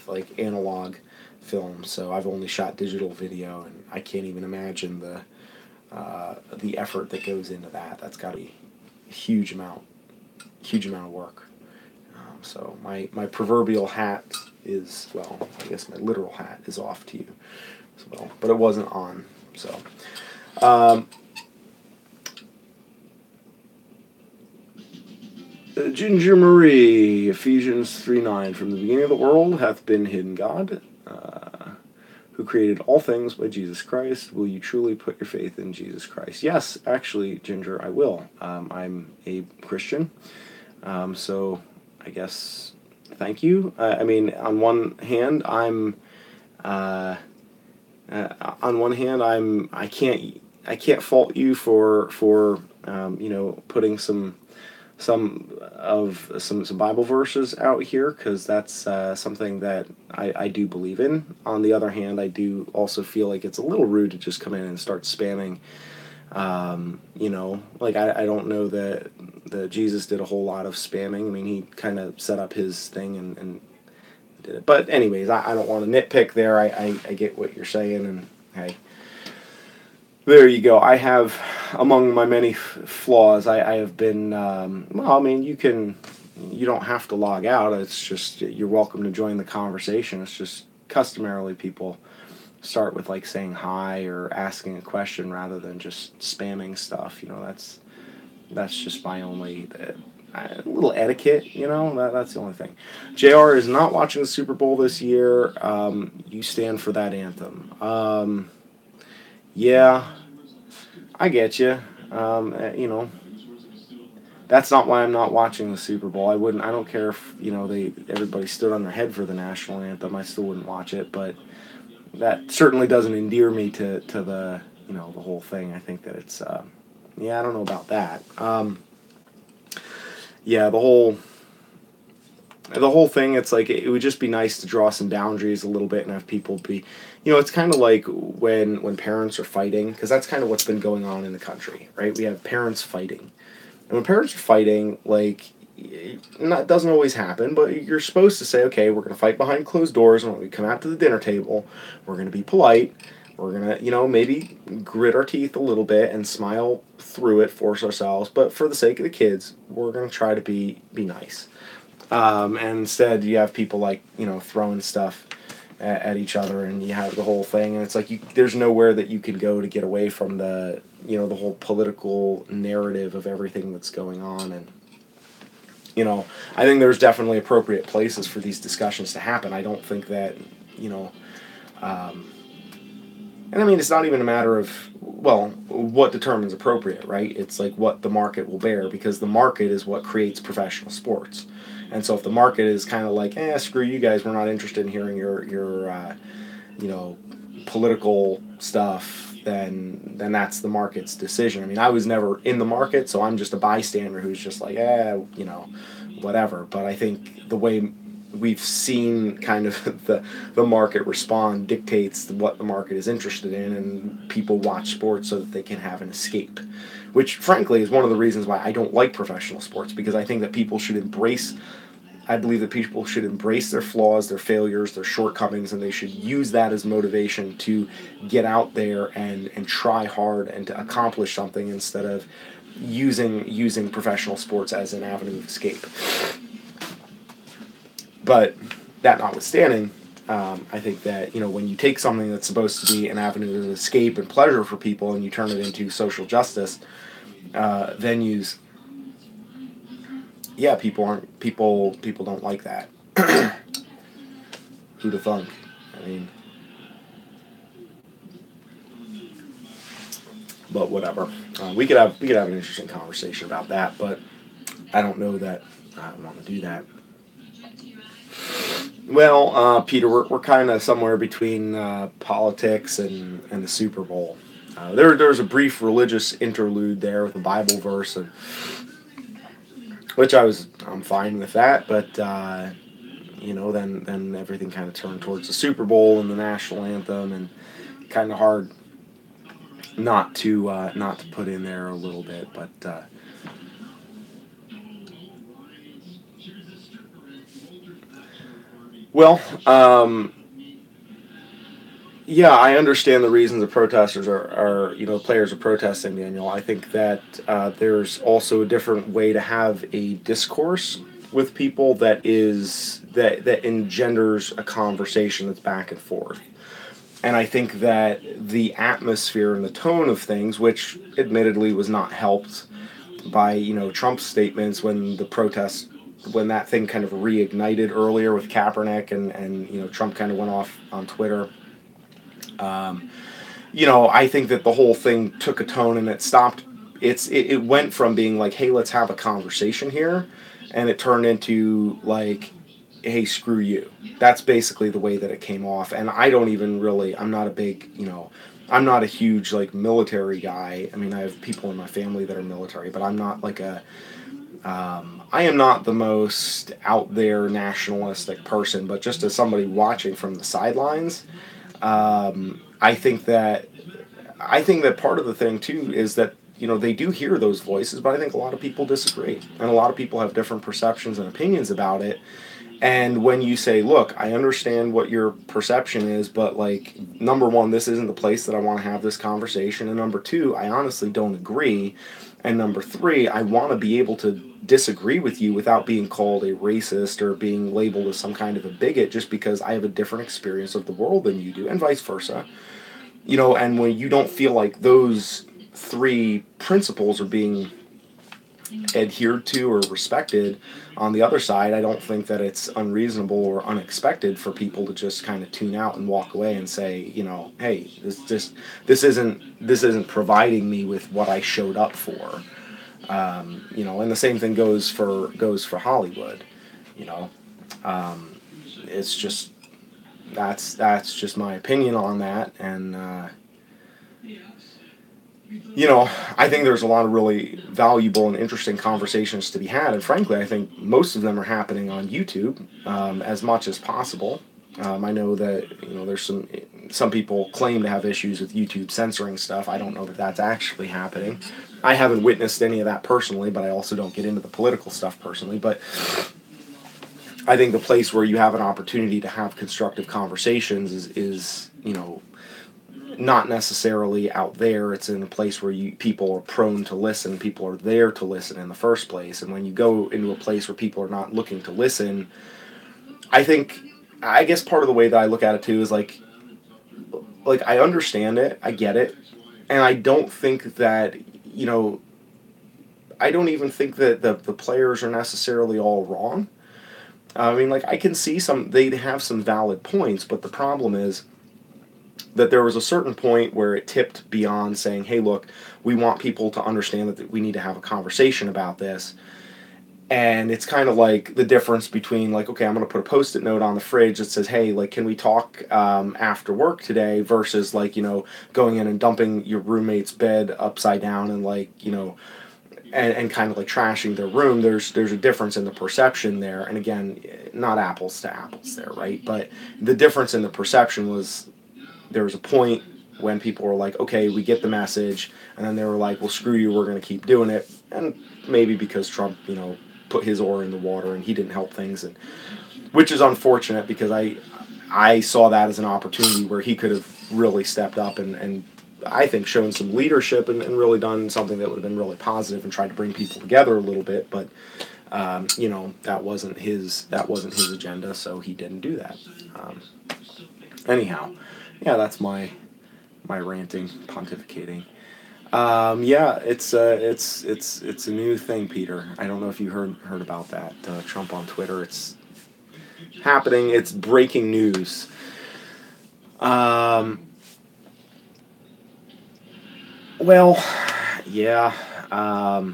like, analog films, so I've only shot digital video, and I can't even imagine the effort that goes into that. That's got to be a huge amount of work. So my proverbial hat is, well, I guess my literal hat is off to you as well, but it wasn't on, so. Ginger Marie, Ephesians 3:9, from the beginning of the world hath been hidden God, who created all things by Jesus Christ. Will you truly put your faith in Jesus Christ? Yes, actually, Ginger, I will. I'm a Christian, so I guess thank you. I mean, on one hand, I can't fault you for putting some Bible verses out here, because that's something that I do believe in. On the other hand, I do also feel like it's a little rude to just come in and start spamming. Like, I don't know that Jesus did a whole lot of spamming. I mean, he kind of set up his thing and did it. But anyways, I don't want to nitpick there. I get what you're saying, and hey, there you go. I have, among my many flaws, I have been, well, I mean, you don't have to log out. It's just, you're welcome to join the conversation. It's just customarily people start with, like, saying hi or asking a question rather than just spamming stuff. That's just my only little etiquette, that's the only thing. JR is not watching the Super Bowl this year. You stand for that anthem. Yeah, I get you. That's not why I'm not watching the Super Bowl. I wouldn't. I don't care if everybody stood on their head for the national anthem. I still wouldn't watch it, but that certainly doesn't endear me to the the whole thing. I think that it's yeah. I don't know about that. Yeah, the whole thing. It's like it would just be nice to draw some boundaries a little bit and have people be, it's kind of like when parents are fighting, because that's kind of what's been going on in the country, right? We have parents fighting. And when parents are fighting, like, it doesn't always happen, but you're supposed to say, okay, we're going to fight behind closed doors, and when we come out to the dinner table, we're going to be polite. We're going to, maybe grit our teeth a little bit and smile through it, force ourselves, but for the sake of the kids, we're going to try to be nice. And instead, you have people like, throwing stuff at each other, and you have the whole thing, and it's like there's nowhere that you can go to get away from the whole political narrative of everything that's going on. And I think there's definitely appropriate places for these discussions to happen. I don't think that and I mean, it's not even a matter of, well, what determines appropriate, right? It's like what the market will bear, because the market is what creates professional sports. And so if the market is kind of like, screw you guys, we're not interested in hearing your political stuff, then that's the market's decision. I mean, I was never in the market, so I'm just a bystander who's just like, whatever. But I think the way we've seen kind of the market respond dictates what the market is interested in, and people watch sports so that they can have an escape, which frankly is one of the reasons why I don't like professional sports, because I think that I believe that people should embrace their flaws, their failures, their shortcomings, and they should use that as motivation to get out there and try hard and to accomplish something, instead of using professional sports as an avenue of escape. But that notwithstanding, I think that when you take something that's supposed to be an avenue of escape and pleasure for people, and you turn it into social justice venues, yeah, people don't like that. Who'd have thunk? I mean, but whatever. We could have an interesting conversation about that, but I don't know that I want to do that. Well, Peter, we're kind of somewhere between politics and the Super Bowl. There's a brief religious interlude there with a Bible verse, and which I'm fine with that, but then everything kind of turned towards the Super Bowl and the national anthem, and kind of hard not to put in there a little bit, but well, yeah, I understand the reasons the protesters are players are protesting, Daniel. I think that there's also a different way to have a discourse with people that engenders a conversation that's back and forth. And I think that the atmosphere and the tone of things, which admittedly was not helped by Trump's statements when that thing kind of reignited earlier with Kaepernick, and Trump kind of went off on Twitter. I think that the whole thing took a tone, and it stopped. It went from being like, hey, let's have a conversation here, and it turned into like, hey, screw you. That's basically the way that it came off. And I don't even really. I'm not a big, I'm not a huge like military guy. I mean, I have people in my family that are military, but I'm not like a. I am not the most out there nationalistic person, but just as somebody watching from the sidelines, I think that part of the thing too is that they do hear those voices, but I think a lot of people disagree, and a lot of people have different perceptions and opinions about it. And when you say, look, I understand what your perception is, but like, number one, this isn't the place that I want to have this conversation, and number two, I honestly don't agree, and number three, I want to be able to disagree with you without being called a racist or being labeled as some kind of a bigot just because I have a different experience of the world than you do, and vice versa. And when you don't feel like those three principles are being adhered to or respected, on the other side, I don't think that it's unreasonable or unexpected for people to just kind of tune out and walk away and say, hey, this isn't providing me with what I showed up for. And the same thing goes for Hollywood. You know, it's just that's just my opinion on that, and I think there's a lot of really valuable and interesting conversations to be had, and frankly, I think most of them are happening on YouTube as much as possible. I know that there's some people claim to have issues with YouTube censoring stuff. I don't know that that's actually happening. I haven't witnessed any of that personally, but I also don't get into the political stuff personally. But I think the place where you have an opportunity to have constructive conversations is not necessarily out there. It's in a place where people are prone to listen. People are there to listen in the first place. And when you go into a place where people are not looking to listen, I guess part of the way that I look at it too is like I understand it, I get it, and I don't think that I don't even think that the players are necessarily all wrong. I mean, I can see they have some valid points, but the problem is that there was a certain point where it tipped beyond saying, hey, look, we want people to understand that we need to have a conversation about this. And it's kind of like the difference between okay, I'm going to put a Post-it note on the fridge that says, hey, can we talk after work today, versus going in and dumping your roommate's bed upside down and and kind of trashing their room. There's a difference in the perception there. And again, not apples to apples there, right? But the difference in the perception was there was a point when people were like, okay, we get the message, and then they were like, well, screw you, we're going to keep doing it. And maybe because Trump, put his oar in the water and he didn't help things, and which is unfortunate, because I saw that as an opportunity where he could have really stepped up and I think shown some leadership and really done something that would have been really positive and tried to bring people together a little bit. But that wasn't his agenda, so he didn't do that. Anyhow, yeah, that's my ranting, pontificating. Yeah, it's a new thing, Peter. I don't know if you heard about that. Trump on Twitter. It's happening. It's breaking news. Well, yeah. I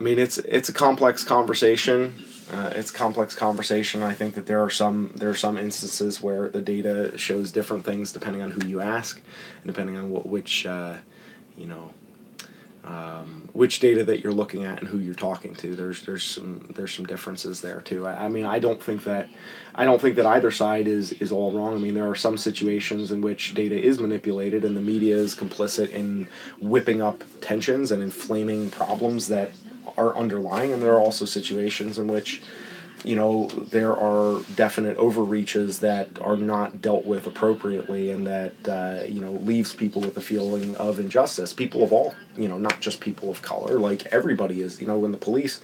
mean, it's a complex conversation. It's a complex conversation. I think that there are some instances where the data shows different things depending on who you ask, and depending on which data that you're looking at and who you're talking to. There's some differences there too. I mean, I don't think that either side is all wrong. I mean, there are some situations in which data is manipulated and the media is complicit in whipping up tensions and inflaming problems that are underlying, and there are also situations in which there are definite overreaches that are not dealt with appropriately, and that leaves people with a feeling of injustice. People of all, not just people of color, everybody is. When the police,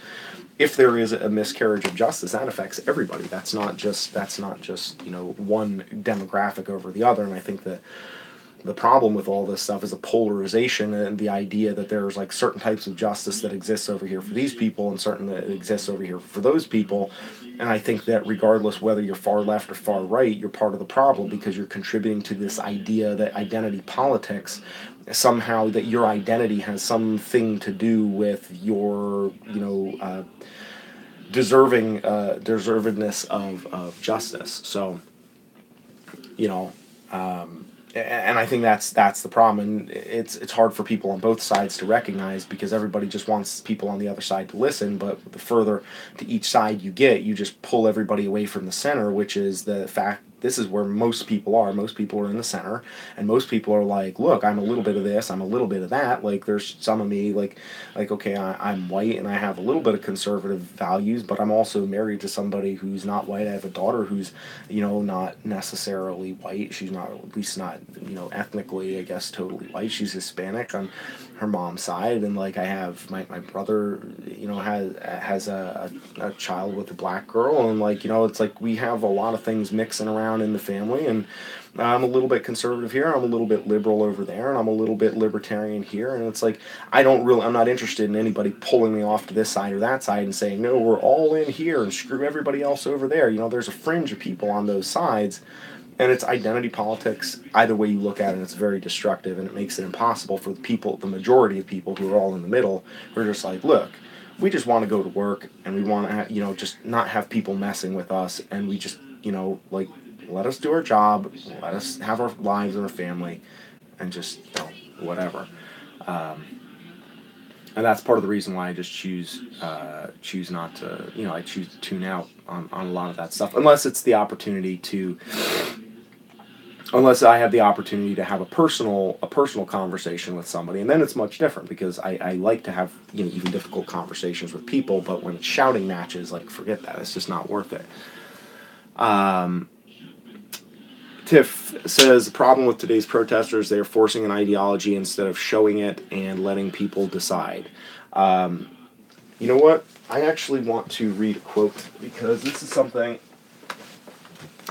if there is a miscarriage of justice, that affects everybody. That's not just one demographic over the other. And I think that the problem with all this stuff is a polarization, and the idea that there's certain types of justice that exists over here for these people and certain that exists over here for those people. And I think that regardless whether you're far left or far right, you're part of the problem, because you're contributing to this idea that identity politics, somehow that your identity has something to do with your deservedness of justice. So and I think that's the problem, and it's hard for people on both sides to recognize, because everybody just wants people on the other side to listen. But the further to each side you get, you just pull everybody away from the center, which is the fact. This is where most people are. Most people are in the center, and most people are like, look, I'm a little bit of this, I'm a little bit of that. There's some of me, okay, I'm white and I have a little bit of conservative values, but I'm also married to somebody who's not white. I have a daughter who's, not necessarily white. She's not, at least not, ethnically, I guess, totally white. She's Hispanic on her mom's side, and I have my brother, has a child with a black girl, and it's we have a lot of things mixing around around in the family, and I'm a little bit conservative here, I'm a little bit liberal over there, and I'm a little bit libertarian here, and it's like, I'm not interested in anybody pulling me off to this side or that side and saying, no, we're all in here and screw everybody else over there. There's a fringe of people on those sides, and it's identity politics. Either way you look at it, it's very destructive, and it makes it impossible for the majority of people who are all in the middle, who are just like, look, we just want to go to work, and we want to, just not have people messing with us, and we just, like, let us do our job, let us have our lives and our family, and just, whatever. And that's part of the reason why I just choose not to, I choose to tune out on a lot of that stuff, unless I have the opportunity to have a personal conversation with somebody, and then it's much different, because I like to have, even difficult conversations with people, but when it's shouting matches, like, forget that, it's just not worth it. Tiff says, the problem with today's protesters, they are forcing an ideology instead of showing it and letting people decide. You know what? I actually want to read a quote, because this is something...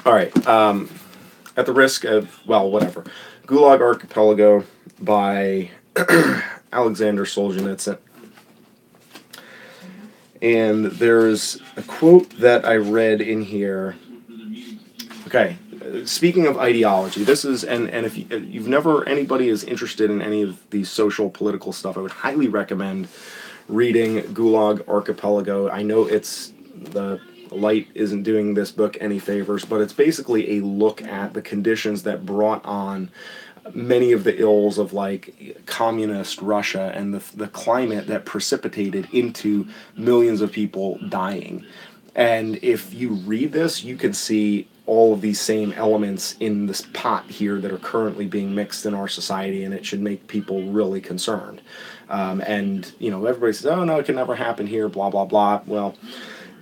All right. At the risk of, whatever. Gulag Archipelago by Alexander Solzhenitsyn. And there's a quote that I read in here. Okay. Speaking of ideology, this is, and if anybody is interested in any of these social, political stuff, I would highly recommend reading Gulag Archipelago. I know the light isn't doing this book any favors, but it's basically a look at the conditions that brought on many of the ills of, like, communist Russia, and the climate that precipitated into millions of people dying. And if you read this, you can see all of these same elements in this pot here that are currently being mixed in our society, and it should make people really concerned. And everybody says, oh no, it can never happen here, blah blah blah. Well,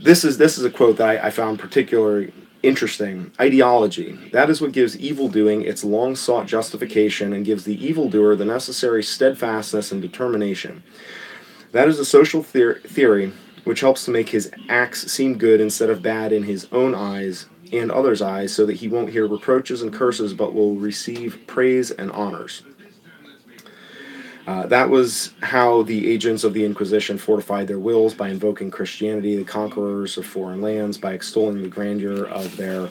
this is a quote that I found particularly interesting. Ideology, that is what gives evildoing its long sought justification, and gives the evildoer the necessary steadfastness and determination. That is a social theory which helps to make his acts seem good instead of bad in his own eyes and others' eyes, so that he won't hear reproaches and curses, but will receive praise and honors. That was how the agents of the Inquisition fortified their wills, by invoking Christianity, the conquerors of foreign lands, by extolling the grandeur of their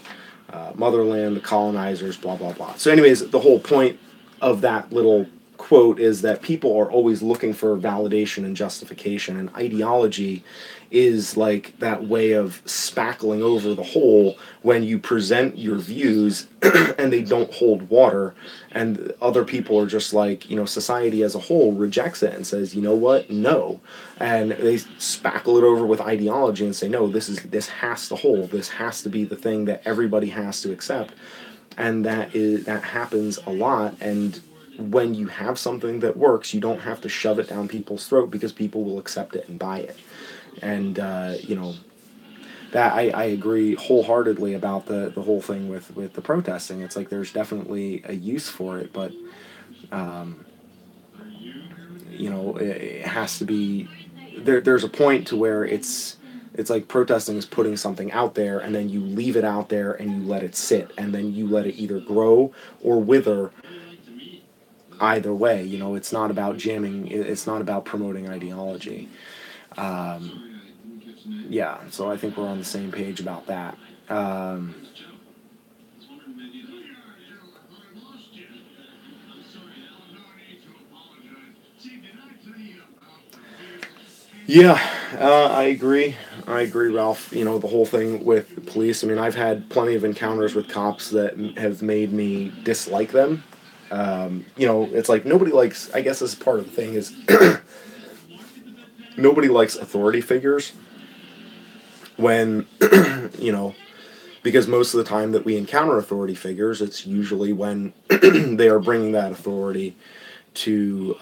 motherland, the colonizers, blah, blah, blah. So anyways, the whole point of that little quote is that people are always looking for validation and justification, and ideology is like that way of spackling over the hole when you present your views and they don't hold water, and other people are just like, society as a whole rejects it and says, you know what, no, and they spackle it over with ideology and say, no, this has to hold, this has to be the thing that everybody has to accept, and that happens a lot. And when you have something that works, you don't have to shove it down people's throat, because people will accept it and buy it. And, that I agree wholeheartely about the whole thing with the protesting. It's like there's definitely a use for it, but, it has to be, there's a point to where it's like protesting is putting something out there, and then you leave it out there and you let it sit, and then you let it either grow or wither. Either way, it's not about jamming, it's not about promoting ideology. Yeah, so I think we're on the same page about that. Yeah, I agree, Ralph. The whole thing with the police, I mean, I've had plenty of encounters with cops that have made me dislike them. It's like nobody likes, I guess this is part of the thing, is nobody likes authority figures when, because most of the time that we encounter authority figures, it's usually when they are bringing that authority to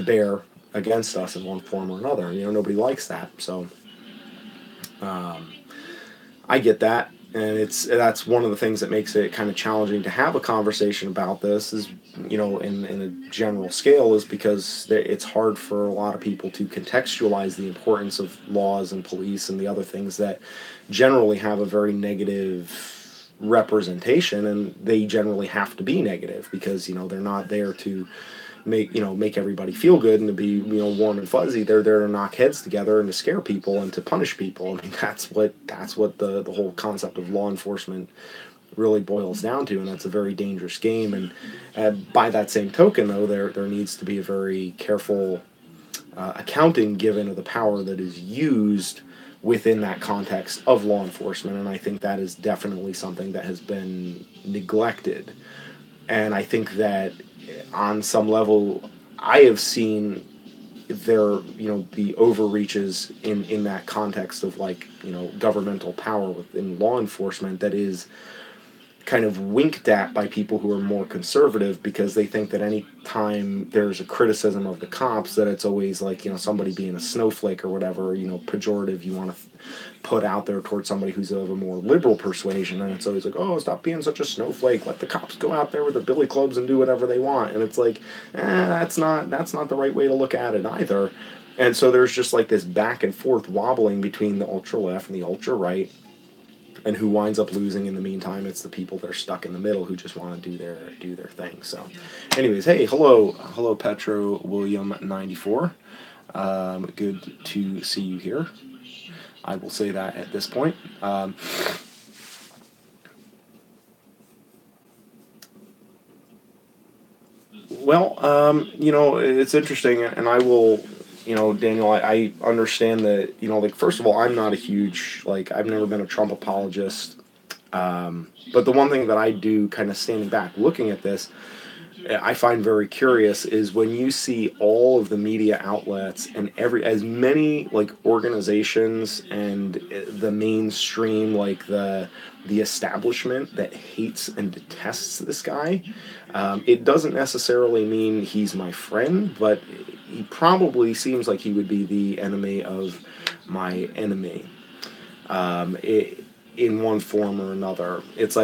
bear against us in one form or another. Nobody likes that. So I get that. and that's one of the things that makes it kind of challenging to have a conversation about this is, in a general scale, is because it's hard for a lot of people to contextualize the importance of laws and police and the other things that generally have a very negative representation, and they generally have to be negative because they're not there to make everybody feel good and to be warm and fuzzy. They're there to knock heads together and to scare people and to punish people. I mean, that's what the whole concept of law enforcement really boils down to, and that's a very dangerous game. And by that same token, though, there needs to be a very careful accounting given of the power that is used within that context of law enforcement, and I think that is definitely something that has been neglected. And I think that on some level, I have seen there, be overreaches in that context of governmental power within law enforcement that is kind of winked at by people who are more conservative, because they think that any time there's a criticism of the cops, that it's always somebody being a snowflake or whatever, pejorative you want to put out there towards somebody who's of a more liberal persuasion. And it's always oh, stop being such a snowflake, let the cops go out there with their billy clubs and do whatever they want. And it's that's not the right way to look at it either. And so there's just this back and forth wobbling between the ultra left and the ultra right. And who winds up losing in the meantime? It's the people that are stuck in the middle who just want to do their thing. So, anyways, hey, hello, Petro William 94. Good to see you here. I will say that at this point. It's interesting, and I will. Daniel, I understand that, first of all, I'm not a huge, I've never been a Trump apologist. But the one thing that I do, kind of standing back looking at this, I find very curious is when you see all of the media outlets and as many organizations and the mainstream, the establishment that hates and detests this guy. It doesn't necessarily mean he's my friend, but he probably seems like he would be the enemy of my enemy, in one form or another. It's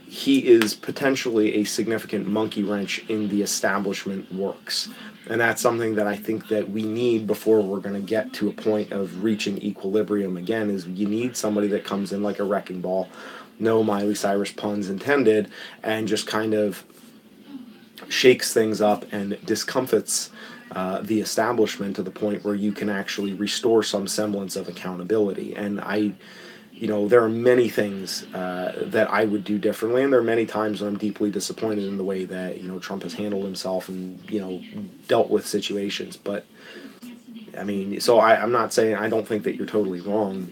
he is potentially a significant monkey wrench in the establishment works. And that's something that I think that we need before we're going to get to a point of reaching equilibrium again, is you need somebody that comes in like a wrecking ball, no Miley Cyrus puns intended, and just kind of shakes things up and discomfits the establishment to the point where you can actually restore some semblance of accountability. And there are many things that I would do differently, and there are many times when I'm deeply disappointed in the way that Trump has handled himself and dealt with situations. But I mean, so I'm not saying I don't think that you're totally wrong,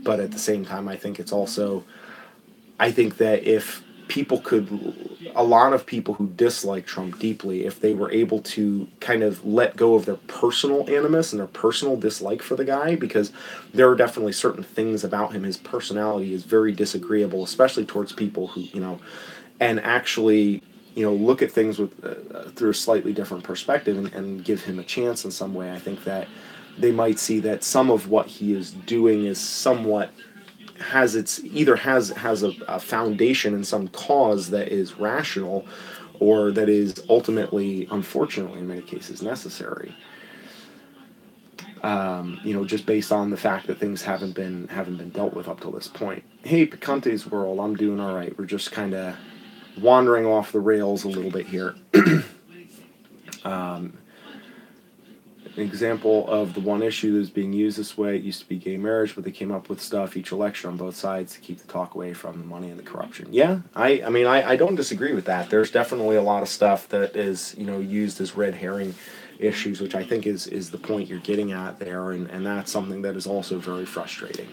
but at the same time, I think that if people a lot of people who dislike Trump deeply, if they were able to kind of let go of their personal animus and their personal dislike for the guy, because there are definitely certain things about him, his personality is very disagreeable, especially towards people who, and actually, look at things through a slightly different perspective and give him a chance in some way. I think that they might see that some of what he is doing is somewhat has a foundation in some cause that is rational, or that is ultimately, unfortunately, in many cases, necessary. Just based on the fact that things haven't been dealt with up till this point. Hey, Picante's World, I'm doing all right. We're just kind of wandering off the rails a little bit here. An example of the one issue that is being used this way, it used to be gay marriage, but they came up with stuff each election on both sides to keep the talk away from the money and the corruption. Yeah, I mean, I don't disagree with that. There's definitely a lot of stuff that is, used as red herring issues, which I think is the point you're getting at there, and that's something that is also very frustrating.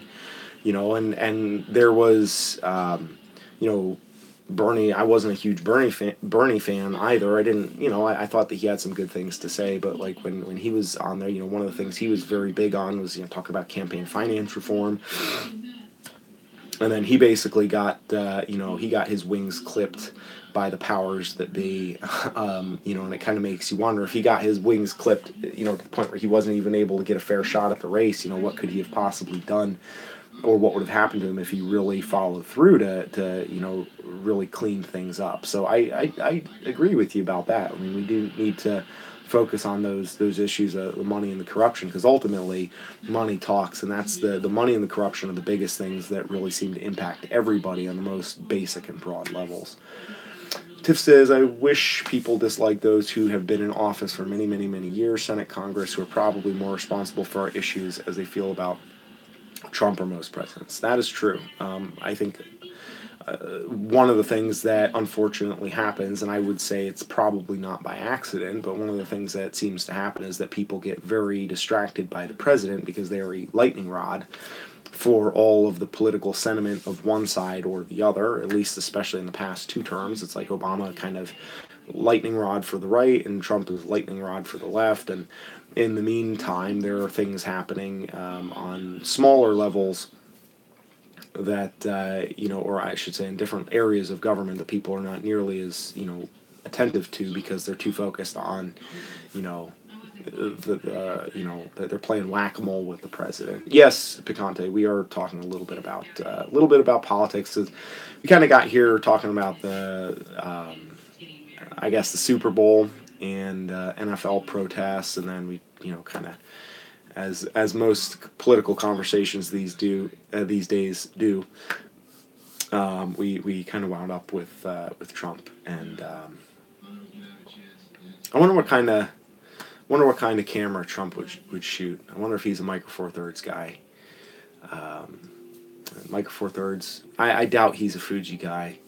And there was, Bernie, I wasn't a huge Bernie fan either. I didn't, I thought that he had some good things to say, but when he was on there, one of the things he was very big on was, talking about campaign finance reform. And then he basically got, he got his wings clipped by the powers that be, and it kind of makes you wonder if he got his wings clipped, to the point where he wasn't even able to get a fair shot at the race, what could he have possibly done? or what would have happened to him if he really followed through to you know, really clean things up. So I agree with you about that. I mean, we do need to focus on those issues of the money and the corruption, because ultimately money talks, and that's the money and the corruption are the biggest things that really seem to impact everybody on the most basic and broad levels. Tiff says, I wish people dislike those who have been in office for many, many, many years, Senate, Congress, who are probably more responsible for our issues as they feel about Trump or most presidents. That is true. I think one of the things that unfortunately happens, and I would say it's probably not by accident, but one of the things that seems to happen is that people get very distracted by the president because they are a lightning rod for all of the political sentiment of one side or the other, at least especially in the past 2 terms. It's like Obama kind of lightning rod for the right and Trump is lightning rod for the left. And in the meantime, there are things happening on smaller levels that, you know, or I should say in different areas of government that people are not nearly as, you know, attentive to because they're too focused on, you know, you know, that they're playing whack-a-mole with the president. Yes, Picante, we are talking a little bit about politics. We kind of got here talking about the, I guess, the Super Bowl and NFL protests, and then we, you know, kind of, as most political conversations these days do, we kind of wound up with Trump, and I wonder what kind of camera Trump would shoot. I wonder if he's a Micro Four Thirds guy. Micro Four Thirds. I doubt he's a Fuji guy.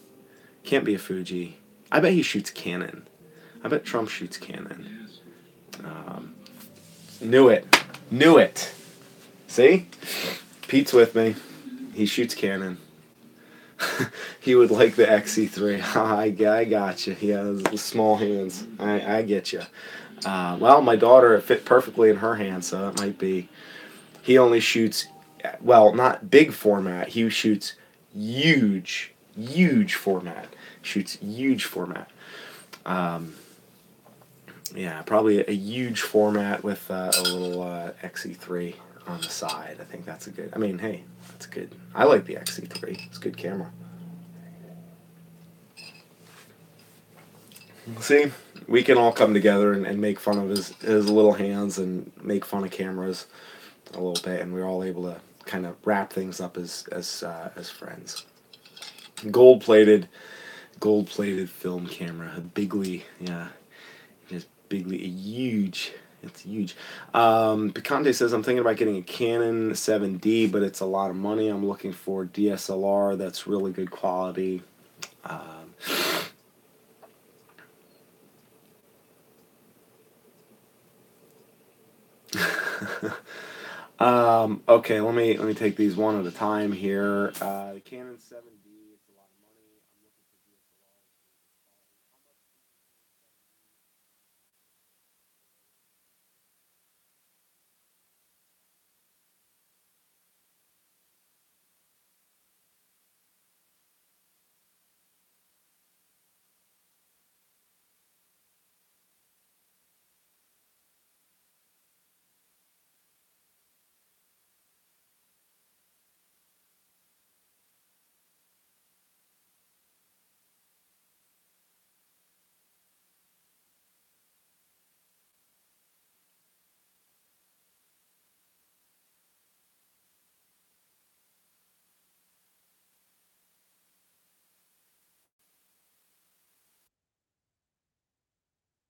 Can't be a Fuji. I bet he shoots Canon. I bet Trump shoots Canon. Knew it. See? Pete's with me. He shoots Canon. He would like the XE3. I got you. He has small hands. I get you. Well, my daughter, it fit perfectly in her hand, so it might be. He only shoots, well, not big format. He shoots huge format. Yeah, probably a huge format with a little XE3 on the side. I think that's a good. I mean, hey, that's good. I like the XE3. It's a good camera. See, we can all come together and make fun of his little hands and make fun of cameras a little bit, and we're all able to kind of wrap things up as friends. Gold plated film camera, a Bigley, yeah, just Bigley, it's huge. Picante says, I'm thinking about getting a Canon 7D, but it's a lot of money. I'm looking for DSLR that's really good quality. Okay, let me take these one at a time here. The Canon 7D.